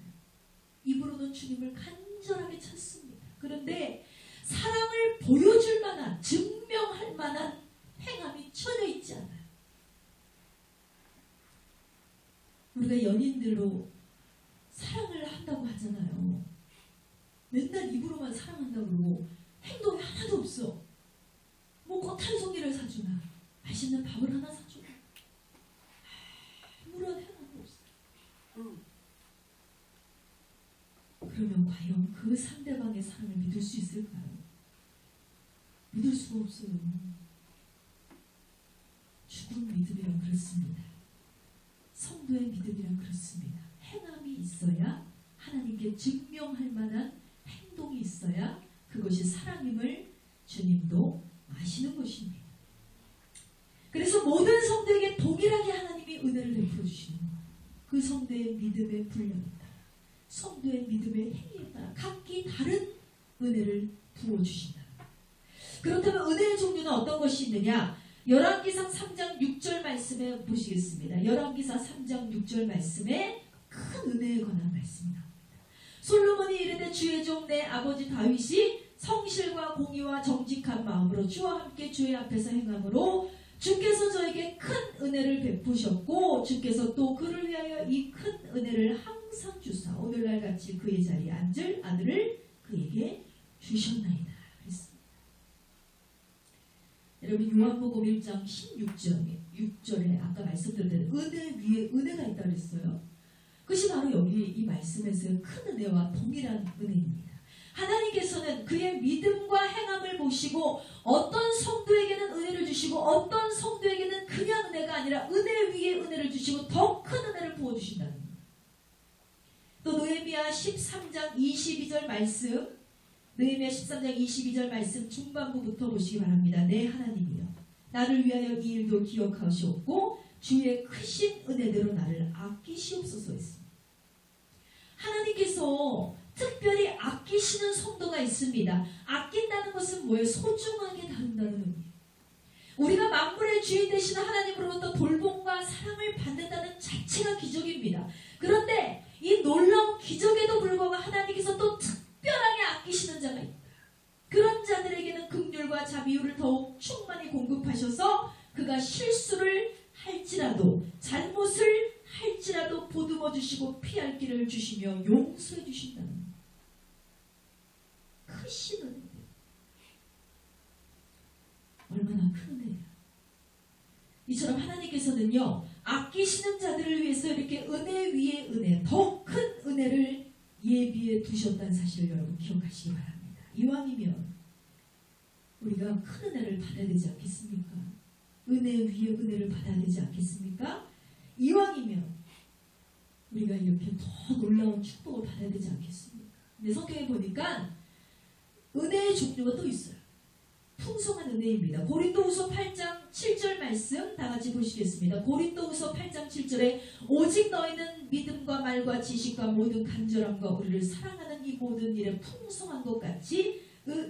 입으로는 주님을 간절하게 찾습니다. 그런데 사랑을 보여줄 만한, 증명할 만한 행함이 전혀 있지 않아요. 우리가 연인들로 사랑을 한다고 하잖아요. 맨날 입으로만 사랑한다고 그러고 행동이 하나도 없어. 뭐 꽃한 송이를 사주나 맛있는 밥을 하나 사주나 아무런 행함도 없어. 그러면 과연 그 상대방의 사랑을 믿을 수 있을까요? 믿을 수가 없어요. 죽은 믿음이란 그렇습니다. 성도의 믿음이란 그렇습니다. 행함이 있어야, 하나님께 증명할 만한 행동이 있어야 그것이 사랑임을 주님도 아시는 것입니다. 그래서 모든 성도에게 동일하게 하나님이 은혜를 베풀어 주시는 거예요. 그 성도의 믿음의 분량에 따라, 성도의 믿음의 행위에 따라 각기 다른 은혜를 부어주신다. 그렇다면 은혜의 종류는 어떤 것이 있느냐? 열왕기상 3장 6절 말씀에 보시겠습니다. 열왕기상 3장 6절 말씀에 큰 은혜에 관한 말씀이 나옵니다. 솔로몬이 이르되 주의 종 내 아버지 다윗이 성실과 공의와 정직한 마음으로 주와 함께 주의 앞에서 행함으로 주께서 저에게 큰 은혜를 베푸셨고 주께서 또 그를 위하여 이 큰 은혜를 항상 주사 오늘날 같이 그의 자리에 앉을 아들을 그에게 주셨나이다. 그랬습니다. 여러분 요한복음 1장 6절에 아까 말씀드렸던 은혜 위에 은혜가 있다 그랬어요. 그것이 바로 여기 이 말씀에서의 큰 은혜와 동일한 은혜입니다. 하나님께서는 그의 믿음과 행함을 보시고 어떤 성도에게는 은혜를 주시고 어떤 성도에게는 그냥 은혜가 아니라 은혜 위에 은혜를 주시고 더 큰 은혜를 부어주신다는 거예요. 또 느헤미야 13장 22절 말씀, 느헤미야 13장 22절 말씀 중반부부터 보시기 바랍니다. 내 하나님이여 나를 위하여 이 일도 기억하시옵고 주의 크신 은혜대로 나를 아끼시옵소서 했습니다. 하나님께서 특별히 아끼시는 성도가 있습니다. 아낀다는 것은 뭐예요? 소중하게 다룬다는 의미예요. 우리가 만물의 주인 되시는 하나님으로부터 돌봄과 사랑을 받는다는 자체가 기적입니다. 그런데 이 놀라운 기적에도 불구하고 하나님께서 또 특별하게 아끼시는 자가 있다. 그런 자들에게는 긍휼과 자비율을 더욱 충만히 공급하셔서 그가 실수를 할지라도 잘못을 할지라도 보듬어 주시고 피할 길을 주시며 용서해 주신다는 거예요. 크신 은혜. 얼마나 큰 은혜야. 이처럼 하나님께서는요 아끼시는 자들을 위해서 이렇게 은혜 위에 은혜, 더 큰 은혜를 예비해 두셨다는 사실을 여러분 기억하시기 바랍니다. 이왕이면 우리가 큰 은혜를 받아야 되지 않겠습니까? 은혜 위에 은혜를 받아야 되지 않겠습니까? 이왕이면 우리가 이렇게 더 놀라운 축복을 받아야 되지 않겠습니까? 근데 성경에 보니까 은혜의 종류가 또 있어요. 풍성한 은혜입니다. 고린도후서 8장 7절 말씀 다 같이 보시겠습니다. 고린도후서 8장 7절에 오직 너희는 믿음과 말과 지식과 모든 간절함과 우리를 사랑하는 이 모든 일에 풍성한 것 같이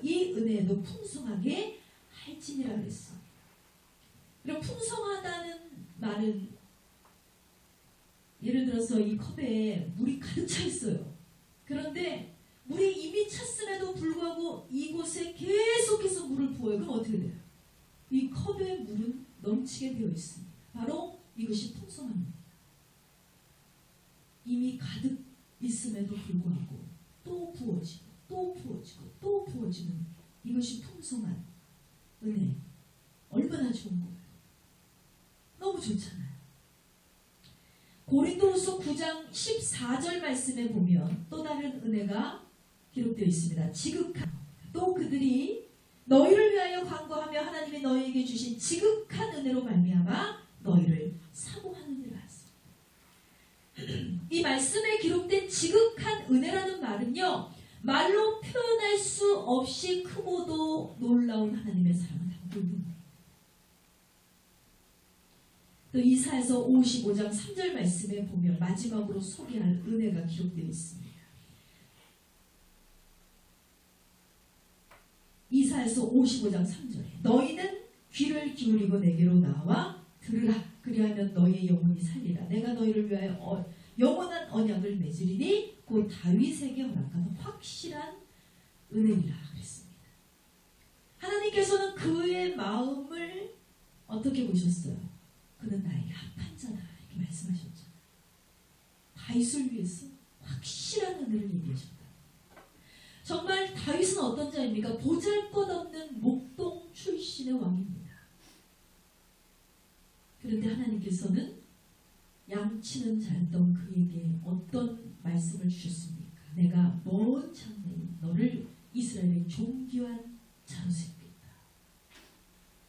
이 은혜에도 풍성하게 할지니라 그랬어. 그럼 풍성하다는 말은 예를 들어서 이 컵에 물이 가득 차 있어요. 그런데 물이 이미 찼음에도 불구하고 이곳에 계속해서 물을 부어요. 그럼 어떻게 돼요? 이 컵에 물은 넘치게 되어 있습니다. 바로 이것이 풍성합니다. 이미 가득 있음에도 불구하고 또 부어지고 또 부어지고 또 부어지는 이것이 풍성한 은혜. 얼마나 좋은 거예요. 너무 좋잖아요. 고린도후서 9장 14절 말씀에 보면 또 다른 은혜가 기록되어 있습니다. 지극한, 또 그들이 너희를 위하여 간구하며 하나님이 너희에게 주신 지극한 은혜로 말미암아 너희를 사모하느니라 하였습니다. 이 말씀에 기록된 지극한 은혜라는 말은요, 말로 표현할 수 없이 크고도 놀라운 하나님의 사랑을 담고 있는 거예요. 또 이사야서 55장 3절 말씀에 보면 마지막으로 소개할 은혜가 기록되어 있습니다. 이사야서 55장 3절에 너희는 귀를 기울이고 내게로 나와 들으라. 그리하면 너희의 영혼이 살리라. 내가 너희를 위하여 영원한 언약을 맺으리니 곧 다윗에게 허락한 확실한 은혜이라 그랬습니다. 하나님께서는 그의 마음을 어떻게 보셨어요? 그는 나에게 합한 자다 이렇게 말씀하셨죠. 다윗을 위해서 확실한 은혜를 얘기하셨다. 정말 다윗은 어떤 자입니까? 보잘것없는 목동 출신의 왕입니다. 그런데 하나님께서는 양치는 자였던 그에게 어떤 말씀을 주셨습니까? 내가 먼 장래에 너를 이스라엘의 존귀한 자로 세우겠다.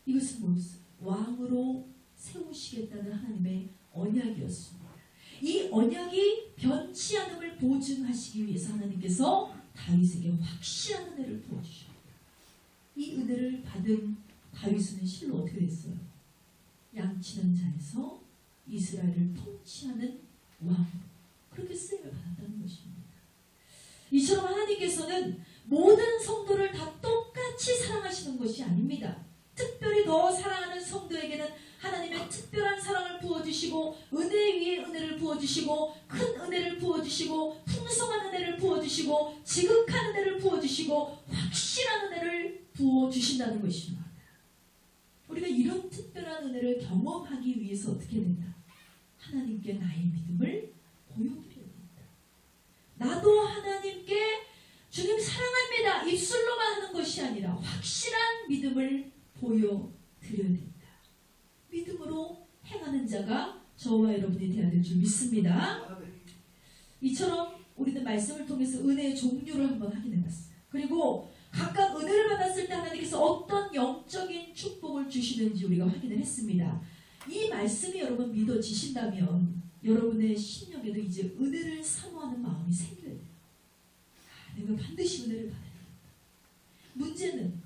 이것은 뭐였어요? 왕으로 세우시겠다는 하나님의 언약이었습니다. 이 언약이 변치 않음을 보증하시기 위해서 하나님께서 다윗에게 확실한 은혜를 부어주셨다. 이 은혜를 받은 다윗은 실로 어떻게 됐어요? 양치는 자에서 이스라엘을 통치하는 왕, 그렇게 쓰임을 받았다는 것입니다. 이처럼 하나님께서는 모든 성도를 다 똑같이 사랑하시는 것이 아닙니다. 특별히 더 사랑하는 성도에게는 하나님의 특별한 사랑을 부어주시고 은혜 위에 은혜를 부어주시고 큰 은혜를 부어주시고 풍성한 은혜를 부어주시고 지극한 은혜를 부어주시고 확실한 은혜를 부어주신다는 것입니다. 우리가 이런 특별한 은혜를 경험하기 위해서 어떻게 된다? 하나님께 나의 믿음을 보여드려야 된다. 나도 하나님께 주님 사랑합니다 입술로만 하는 것이 아니라 확실한 믿음을 보여드려야 된다. 믿음으로 행하는 자가 저와 여러분이 되어야 될 줄 믿습니다. 이처럼 우리는 말씀을 통해서 은혜의 종류를 한번 확인해 봤어요. 그리고 각각 은혜를 받았을 때 하나님께서 어떤 영적인 축복을 주시는지 우리가 확인을 했습니다. 이 말씀이 여러분 믿어지신다면 여러분의 심령에도 이제 은혜를 사모하는 마음이 생겨야 돼요. 내가 반드시 은혜를 받아야 된다. 문제는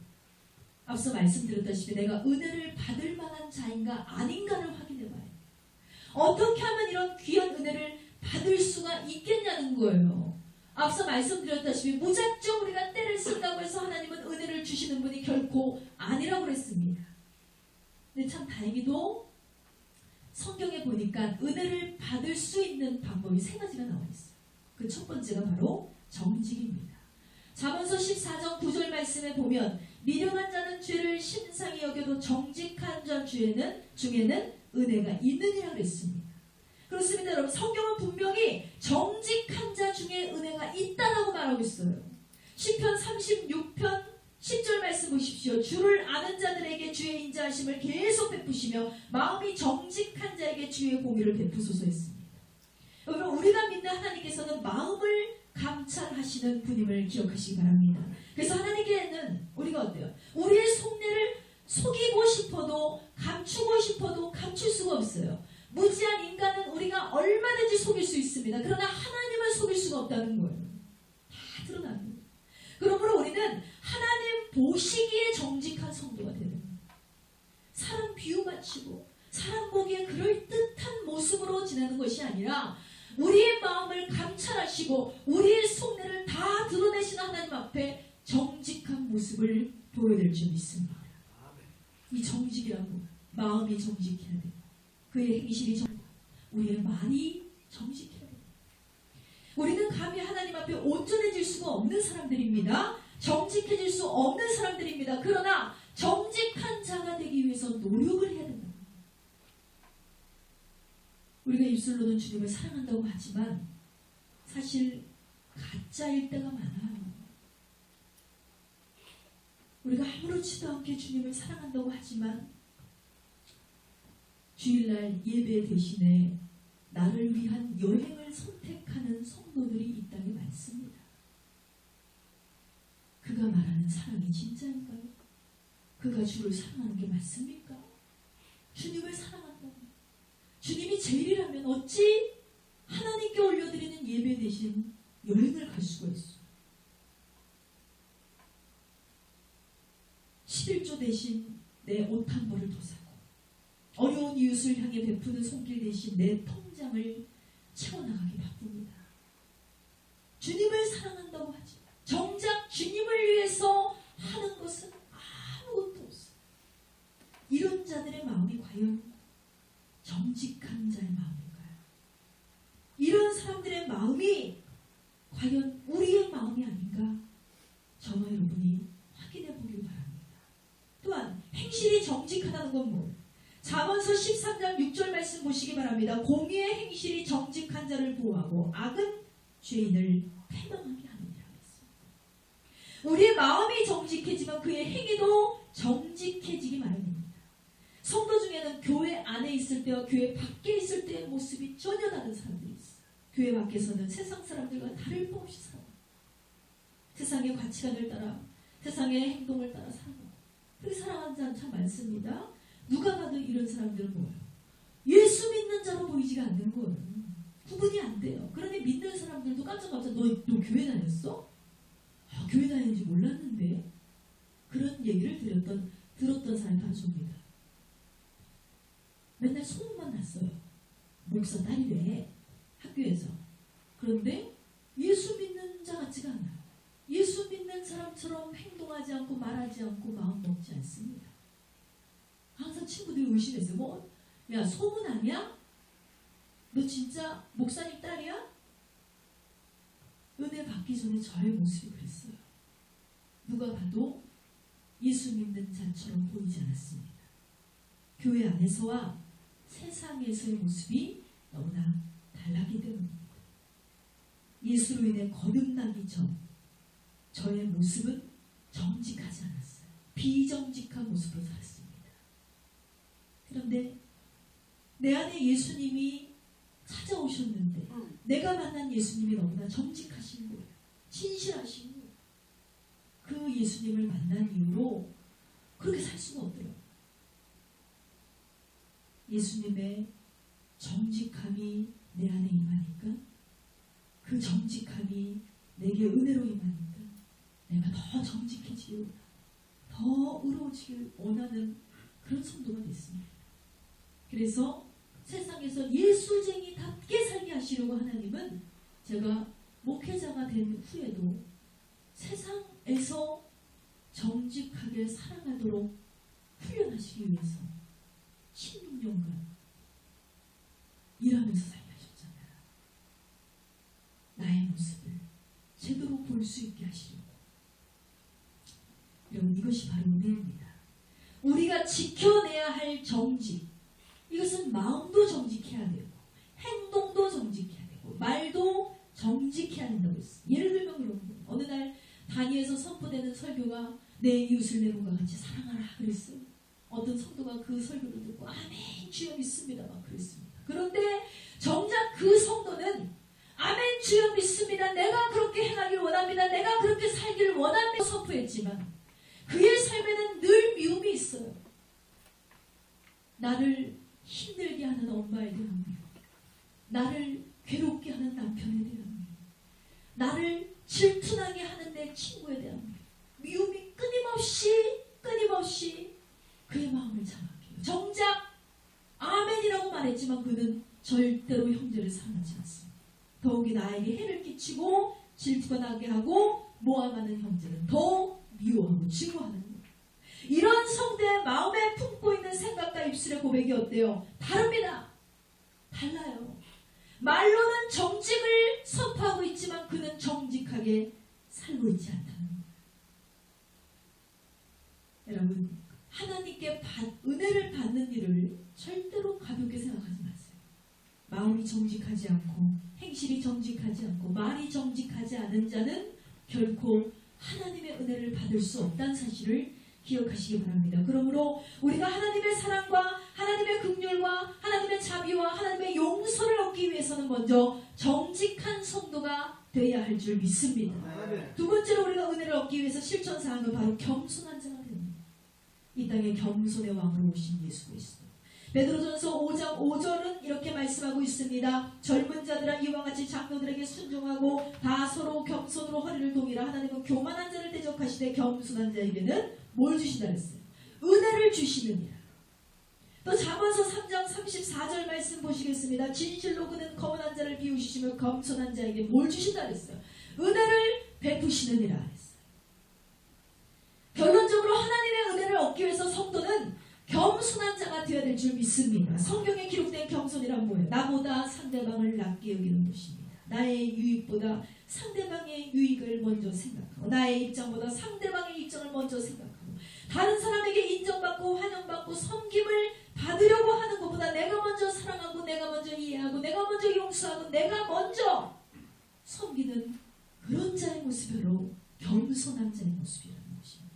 앞서 말씀드렸다시피 내가 은혜를 받을 만한 자인가 아닌가를 확인해 봐요. 어떻게 하면 이런 귀한 은혜를 받을 수가 있겠냐는 거예요. 앞서 말씀드렸다시피 무작정 우리가 때를 쓴다고 해서 하나님은 은혜를 주시는 분이 결코 아니라고 그랬습니다. 근데 참 다행히도 성경에 보니까 은혜를 받을 수 있는 방법이 세 가지가 나와 있어요. 그 첫 번째가 바로 정직입니다. 잠언서 14장 9절 말씀에 보면 미련한 자는 죄를 심상히 여겨도 정직한 자 중에는 은혜가 있느니라 그랬습니다. 그렇습니다. 여러분 성경은 분명히 정직한 자 중에 은혜가 있다라고 말하고 있어요. 시편 36편 10절 말씀 보십시오. 주를 아는 자들에게 주의 인자하심을 계속 베푸시며 마음이 정직한 자에게 주의 공의를 베푸소서 했습니다. 여러분 우리가 믿는 하나님께서는 마음을 감찰하시는 분임을 기억하시기 바랍니다. 그래서 하나님께는 우리가 어때요? 우리의 속내를 속이고 싶어도 감추고 싶어도 감출 수가 없어요. 무지한 인간은 우리가 얼마든지 속일 수 있습니다. 그러나 하나님을 속일 수가 없다는 거예요. 다 드러납니다. 그러므로 우리는 하나님 보시기에 정직한 성도가 되는 거예요. 사람 비유 맞추고 사람 보기에 그럴듯한 모습으로 지내는 것이 아니라 우리의 마음을 감찰하시고 우리의 속내를 다 드러내시는 하나님 앞에 정직한 모습을 보여야 될 줄 믿습니다. 이 정직이라고 마음이 정직해야 돼요. 그의 행실이 정직해야 돼요. 우리의 말이 정직해야 돼요. 우리는 감히 하나님 앞에 온전해질 수가 없는 사람들입니다. 정직해질 수 없는 사람들입니다. 그러나 정직한 자가 되기 위해서 노력을 해야 된다. 우리가 입술로는 주님을 사랑한다고 하지만 사실 가짜일 때가 많아요. 우리가 아무렇지도 않게 주님을 사랑한다고 하지만 주일날 예배 대신에 나를 위한 여행을 선택하는 성도들이 이 땅에 많습니다. 그가 말하는 사랑이 진짜인가요? 그가 주를 사랑하는 게 맞습니까? 주님을 사랑한다면, 주님이 제일이라면 어찌 하나님께 올려드리는 예배 대신 여행을 갈 수가 있어? 11조 대신 내 옷 한 벌을 더 사고, 어려운 이웃을 향해 베푸는 손길 대신 내 통장을 채워나가기 바쁩니다. 주님을 사랑한다고 하지, 정작 주님을 위해서 하는 것은 아무것도 없어요. 이런 자들의 마음이 과연 정직한 자의 마음일까요? 이런 사람들의 마음이 과연 우리의 마음이 아닌가? 저와 여러분이 확인해 보길 바랍니다. 또한 행실이 정직하다는 건 뭐? 잠언서 13장 6절 말씀 보시기 바랍니다. 공의의 행실이 정직한 자를 보호하고 악은 죄인을 패망하게 하느니라 했습니다. 우리의 마음이 정직해지면 그의 행위도 정직해지기 마련입니다. 성도 중에는 교회 안에 있을 때와 교회 밖에 있을 때의 모습이 전혀 다른 사람들이 있어요. 교회 밖에서는 세상 사람들과 다를 바 없이 살아요. 세상의 가치관을 따라, 세상의 행동을 따라 살아요. 그렇게 살아가는 자는 참 많습니다. 누가 봐도 이런 사람들은 뭐예요? 예수 믿는 자로 보이지가 않는 거예요. 구분이 안 돼요. 그러니 믿는 사람들도 깜짝깜짝 너 교회 다녔어? 아, 교회 다니는지 몰랐는데. 그런 얘기를 들었던 사람이 봐줍니다. 맨날 소문만 났어요. 목사 딸이래, 학교에서. 그런데 예수 믿는 자 같지가 않아요. 예수 믿는 사람처럼 행동하지 않고 말하지 않고 마음 먹지 않습니다. 항상 친구들이 의심했어요. 뭐, 야, 소문 아니야? 너 진짜 목사님 딸이야? 은혜 받기 전에 저의 모습이 그랬어요. 누가 봐도 예수 믿는 자처럼 보이지 않았습니다. 교회 안에서와 세상에서의 모습이 너무나 달랐기 때문입니다. 예수로 인해 거듭나기 전 저의 모습은 정직하지 않았어요. 비정직한 모습으로 살았습니다. 그런데 내 안에 예수님이 찾아오셨는데 내가 만난 예수님이 너무나 정직하신 거예요. 진실하신 거예요. 그 예수님을 만난 이후로 그렇게 살 수가 없더라고요. 예수님의 정직함이 내 안에 임하니까, 그 정직함이 내게 은혜로 임하니까 내가 더 정직해지고 더 의로워지길 원하는 그런 성도가 됐습니다. 그래서 세상에서 예수쟁이답게 살게 하시려고 하나님은 제가 목회자가 된 후에도 세상에서 정직하게 살아가도록 훈련하시기 위해서 16년간 일하면서 살게 하셨잖아요. 나의 모습을 제대로 볼 수 있게 하시려고. 여러분, 이것이 바로 은혜입니다. 우리가 지켜내야 할 정직, 이것은 마음도 정직해야 되고 행동도 정직해야 되고 말도 정직해야 된다고 했어요. 예를 들면 그런 거예요. 어느 날 단위에서 선포되는 설교가 내 이웃을 내 몸과 같이 사랑하라 그랬어요. 어떤 성도가 그 설교를 듣고 아멘 주여 믿습니다 막 그랬습니다. 그런데 정작 그 성도는 아멘 주여 믿습니다, 내가 그렇게 행하길 원합니다, 내가 그렇게 살기를 원합니다 선포했지만 그의 삶에는 늘 미움이 있어요. 나를 힘들게 하는 엄마에 대한 미움, 나를 괴롭게 하는 남편에 대한 미움, 나를 질투나게 하는 내 친구에 대한 미움이 끊임없이 그의 마음을 장악해요. 정작 아멘이라고 말했지만 그는 절대로 형제를 사랑하지 않습니다. 더욱이 나에게 해를 끼치고 질투가 나게 하고 모함하는 형제는 더 미워하고 증오하는 거예요. 이런 성도의 마음에 품고 있는 생각과 입술의 고백이 어때요? 다릅니다. 달라요. 말로는 정직을 선포하고 있지만 그는 정직하게 살고 있지 않다는 거예요. 여러분, 하나님께 은혜를 받는 일을 절대로 가볍게 생각하지 마세요. 마음이 정직하지 않고 행실이 정직하지 않고 말이 정직하지 않은 자는 결코 하나님의 은혜를 받을 수 없다는 사실을 기억하시기 바랍니다. 그러므로 우리가 하나님의 사랑과 하나님의 긍휼과 하나님의 자비 자비와 하나님의 용서를 얻기 위해서는 먼저 정직한 성도가 돼야 할 줄 믿습니다. 두 번째로 우리가 은혜를 얻기 위해서 실천사항은 바로 겸손한 자가 됩니다. 이 땅에 겸손의 왕으로 오신 예수 그리스도. 베드로전서 5장 5절은 이렇게 말씀하고 있습니다. 젊은 자들아 이와 같이 장로들에게 순종하고 다 서로 겸손으로 허리를 동이라. 하나님은 교만한 자를 대적하시되 겸손한 자에게는 뭘 주시다 했어요? 은혜를 주시느니라. 또 잠언서 3장 34절 말씀 보시겠습니다. 진실로 그는 거만한 자를 비우시며 겸손한 자에게 뭘 주신다 그랬어요? 은혜를 베푸시느니라 했어요. 결론적으로 하나님의 은혜를 얻기 위해서 성도는 겸손한 자가 되어야 될 줄 믿습니다. 성경에 기록된 겸손이란 뭐예요? 나보다 상대방을 낮게 여기는 것입니다. 나의 유익보다 상대방의 유익을 먼저 생각하고 나의 입장보다 상대방의 입장을 먼저 생각하고 다른 사람에게 인정받고 환영받고 섬김을 받으려고 하는 것보다 내가 먼저 사랑하고 내가 먼저 이해하고 내가 먼저 용서하고 내가 먼저 섬기는 그런 자의 모습으로 겸손한 자의 모습이라는 것입니다.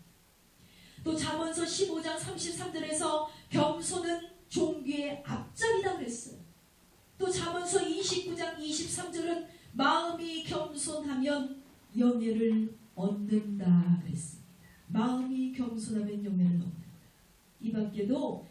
또 잠언서 15장 33절에서 겸손은 종귀의 앞장이다 그랬어요. 또 잠언서 29장 23절은 마음이 겸손하면 영예를 얻는다 그랬습니다. 마음이 겸손하면 영예를 얻는다. 이 밖에도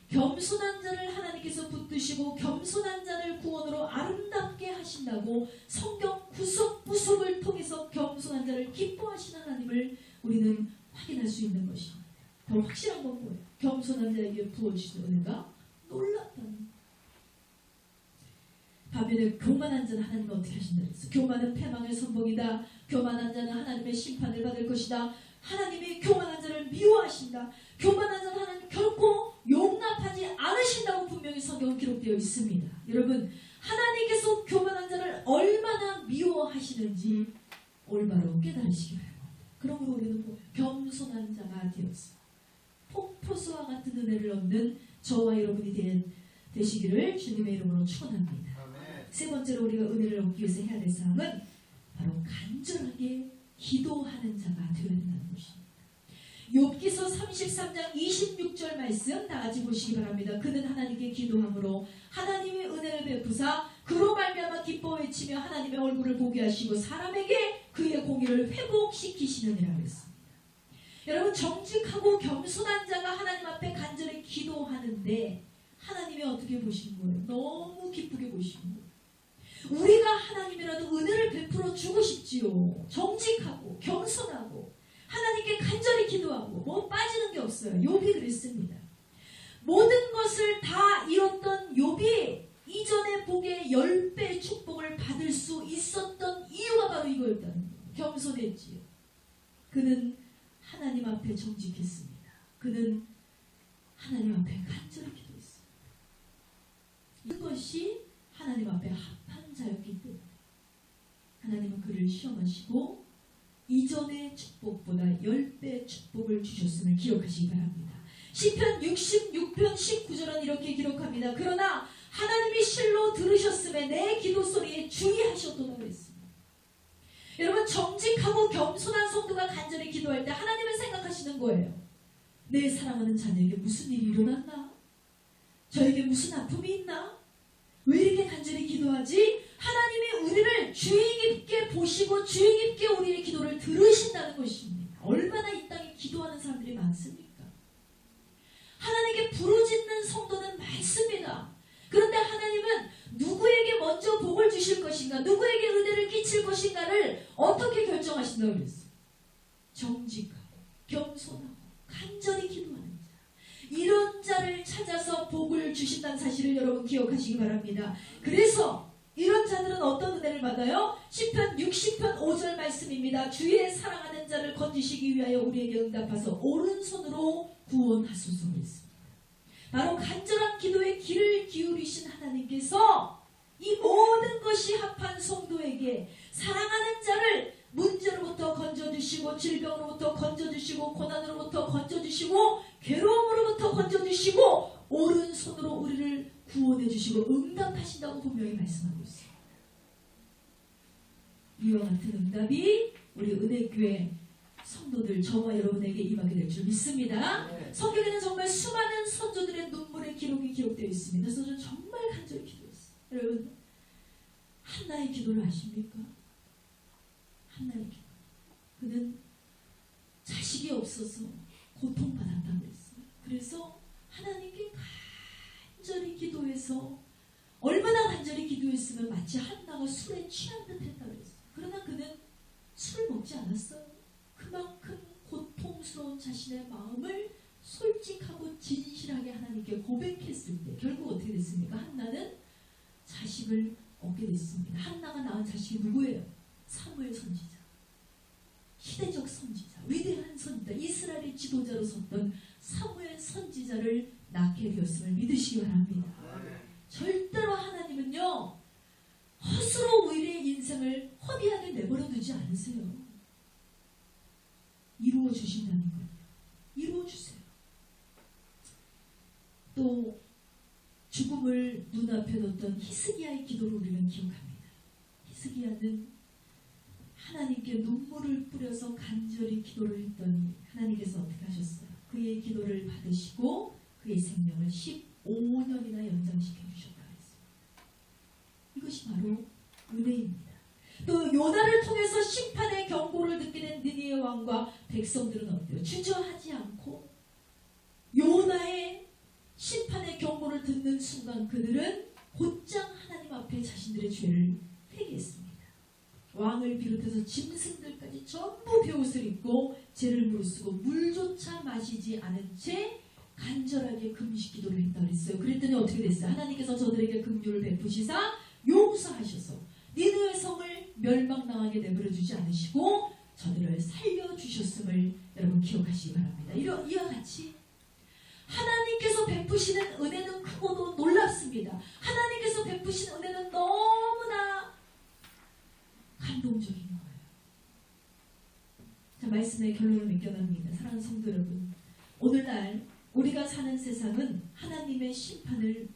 겸손한 자를 하나님께서 붙드시고 겸손한 자를 구원으로 아름답게 하신다고 성경 구석구석을 통해서 겸손한 자를 기뻐하시는 하나님을 우리는 확인할 수 있는 것입니다. 더 확실한 건 뭐예요? 겸손한 자에게 부어주시는 은혜가 놀랍다는. 반면에 교만한 자는 하나님은 어떻게 하신다 그랬어? 교만은 패망의 선봉이다. 교만한 자는 하나님의 심판을 받을 것이다. 하나님이 교만한 자를 미워하신다. 교만한 자는 하나님 결코 용납하지 않으신다고 분명히 성경은 기록되어 있습니다. 여러분, 하나님께서 교만한 자를 얼마나 미워하시는지 올바로 깨달으시기 바랍니다. 그러므로 우리는 겸손한 자가 되었어. 폭포수와 같은 은혜를 얻는 저와 여러분이 되시기를 주님의 이름으로 축원합니다. 세 번째로 우리가 은혜를 얻기 위해서 해야 될 사항은 바로 간절하게 기도하는 자가 되어야 된다는 것입니다. 욥기서 33장 26절 말씀 다 같이 보시기 바랍니다. 그는 하나님께 기도함으로 하나님의 은혜를 베푸사 그로 말미암아 기뻐 외치며 하나님의 얼굴을 보게 하시고 사람에게 그의 공의를 회복시키시느니라 그랬습니다. 여러분, 정직하고 겸손한 자가 하나님 앞에 간절히 기도하는데 하나님이 어떻게 보시는 거예요? 너무 기쁘게 보시는 거예요. 우리가 하나님이라도 은혜를 베풀어 주고 싶지요. 정직하고 겸손하고 하나님께 간절히 기도하고 뭐 빠지는 게 없어요. 욥이 그랬습니다. 모든 것을 다 잃었던 욥이 이전의 복의 10배 축복을 받을 수 있었던 이유가 바로 이거였다는 거예요. 겸손했지요. 그는 하나님 앞에 정직했습니다. 그는 하나님 앞에 간절히 기도했습니다. 이것이 하나님 앞에 합한 자였기 때문에 하나님은 그를 시험하시고 이전의 축복보다 10배 축복을 주셨음을 기억하시기 바랍니다. 시편 66편 19절은 이렇게 기록합니다. 그러나 하나님이 실로 들으셨음에 내 기도 소리에 주의하셨도다 그랬습니다. 여러분, 정직하고 겸손한 성도가 간절히 기도할 때 하나님을 생각하시는 거예요. 내 사랑하는 자녀에게 무슨 일이 일어났나? 저에게 무슨 아픔이 있나? 왜 이렇게 간절히 기도하지? 하나님이 우리를 주의 깊게 보시고 주의 깊게 우리의 기도를 들으신다는 것입니다. 얼마나 이 땅에 기도하는 사람들이 많습니까? 하나님께 부르짖는 성도는 많습니다. 그런데 하나님은 누구에게 먼저 복을 주실 것인가, 누구에게 은혜를 끼칠 것인가를 어떻게 결정하신다고 그랬어요? 정직하고 겸손하고 간절히 기도하는 자, 이런 자를 찾아서 복을 주신다는 사실을 여러분 기억하시기 바랍니다. 그래서 이런 자들은 어떤 은혜를 받아요? 시편 60편 5절 말씀입니다. 주의 사랑하는 자를 건지시기 위하여 우리에게 응답하소 오른손으로 구원하소서 했습니다. 바로 간절한 기도에 귀를 기울이신 하나님께서 이 모든 것이 합한 성도에게 사랑하는 자를 문제로부터 건져주시고 질병으로부터 건져주시고 고난으로부터 건져주시고 괴로움으로부터 건져주시고 오른손으로 우리를 구원해주시고 응답하신다고 분명히 말씀하고 있습니다. 이와 같은 응답이 우리 은혜교회 성도들 저와 여러분에게 임하게 될 줄 믿습니다. 성경에는 정말 수많은 선조들의 눈물의 기록이 기록되어 있습니다. 그래서 저는 정말 간절히 간절히 기도했어요. 여러분, 한나의 기도를 아십니까? 한나의 기도. 그는 자식이 없어서 고통받았다고 했어요. 그래서 하나님께 간절히 기도해서 얼마나 간절히 기도했으면 마치 한나가 술에 취한 듯 했다고 했어요. 그러나 그는 술을 먹지 않았어요. 그만큼 고통스러운 자신의 마음을 솔직하고 진실하게 하나님께 고백했을 때 결국 어떻게 됐습니까? 한나는 자식을 얻게 됐습니다. 한나가 낳은 자식이 누구예요? 사무엘 선지자. 시대적 선지자, 위대한 선지자, 이스라엘의 지도자로 섰던 사무엘 선지자를 낳게 되었음을 믿으시기 바랍니다. 절대로 하나님은요, 헛으로 우리의 인생을 허비하게 내버려 두지 않으세요. 이루어 주신다는 거예요. 이루어 주세요. 또 죽음을 눈앞에 뒀던 히스기야의 기도를 우리는 기억합니다. 히스기야는 하나님께 눈물을 뿌려서 간절히 기도를 했더니 하나님께서 어떻게 하셨어요? 그의 기도를 받으시고 그의 생명을 15년이나 연장시켜 주셨다고 했습니다. 이것이 바로 은혜입니다. 또 요나를 통해서 심판의 경고를 듣게 된 느니의 왕과 백성들은 어때요? 주저하지 않고 요나의 심판의 경고를 듣는 순간 그들은 곧장 하나님 앞에 자신들의 죄를 회개했습니다. 왕을 비롯해서 짐승들까지 전부 베옷을 입고 죄를 무릅쓰고 물조차 마시지 않은 채 간절하게 금식 기도를 했다고 했어요. 그랬더니 어떻게 됐어요? 하나님께서 저들에게 긍휼을 베푸시사 용서하셔서 니느웨 성을 멸망당하게 내버려 주지 않으시고 저들을 살려주셨음을 여러분 기억하시기 바랍니다. 이와 같이 하나님께서 베푸시는 은혜는 크고도 놀랍습니다. 하나님께서 베푸신 은혜는 너무나 감동적인 거예요. 자, 말씀의 결론을 맺겨납니다. 사랑하는 성도 여러분, 오늘날 우리가 사는 세상은 하나님의 심판을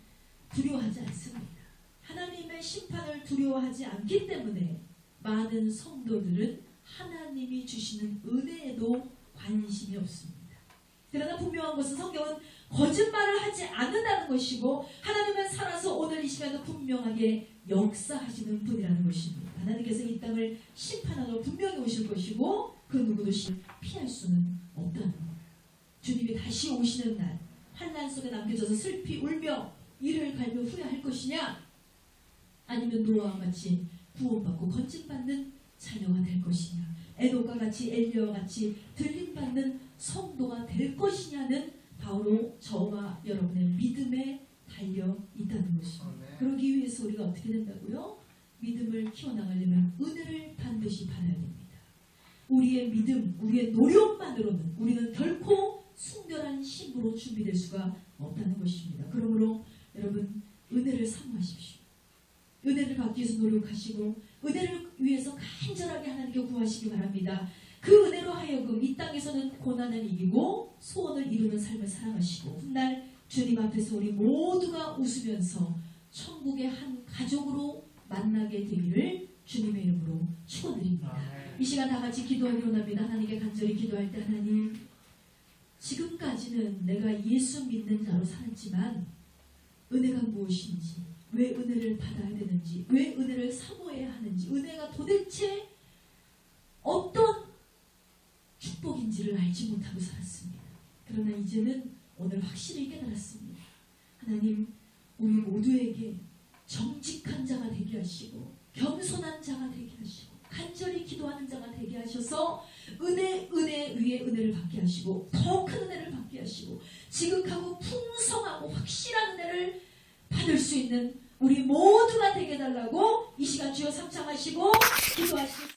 두려워하지 않습니다. 하나님의 심판을 두려워하지 않기 때문에 많은 성도들은 하나님이 주시는 은혜에도 관심이 없습니다. 그러나 분명한 것은 성경은 거짓말을 하지 않는다는 것이고 하나님은 살아서 오늘 이 시간도 분명하게 역사하시는 분이라는 것입니다. 하나님께서 이 땅을 심판하러 분명히 오실 것이고 그 누구도 피할 수는 없다는 겁니다. 주님이 다시 오시는 날 환난 속에 남겨져서 슬피 울며 이를 갈며 후회할 것이냐, 아니면 노아와 같이 구원받고 건진받는 자녀가 될 것이냐, 에녹과 같이 엘리야와 같이 들림받는 성도가 될 것이냐는 바로 저와 여러분의 믿음에 달려 있다는 것입니다. 그러기 위해서 우리가 어떻게 된다고요? 믿음을 키워나가려면 은혜를 반드시 받아야 됩니다. 우리의 믿음, 우리의 노력만으로는 우리는 결코 순결한 신부로 준비될 수가 없다는 것입니다. 그러므로 여러분 은혜를 사모하십시오. 은혜를 받기 위해서 노력하시고 은혜를 위해서 간절하게 하나님께 구하시기 바랍니다. 그 은혜로 하여금 이 땅에서는 고난을 이기고 소원을 이루는 삶을 살아가시고 훗날 주님 앞에서 우리 모두가 웃으면서 천국의 한 가족으로 만나게 되기를 주님의 이름으로 축원드립니다. 이 시간 다 같이 기도하기로 합니다. 하나님께 간절히 기도할 때 하나님, 지금까지는 내가 예수 믿는 자로 살았지만 은혜가 무엇인지, 왜 은혜를 받아야 되는지, 왜 은혜를 사모해야 하는지, 은혜가 도대체 어떤 축복인지를 알지 못하고 살았습니다. 그러나 이제는 오늘 확실히 깨달았습니다. 하나님, 우리 모두에게 정직한 자가 되게 하시고 겸손한 자가 되게 하시고 간절히 기도하는 자가 되게 하셔서 은혜 위에 은혜를 받게 하시고 더 큰 은혜를 받게 하시고 지극하고 풍성하고 확실한 은혜를 받을 수 있는 우리 모두가 되게 해달라고 이 시간 주여 삼창하시고 기도하시고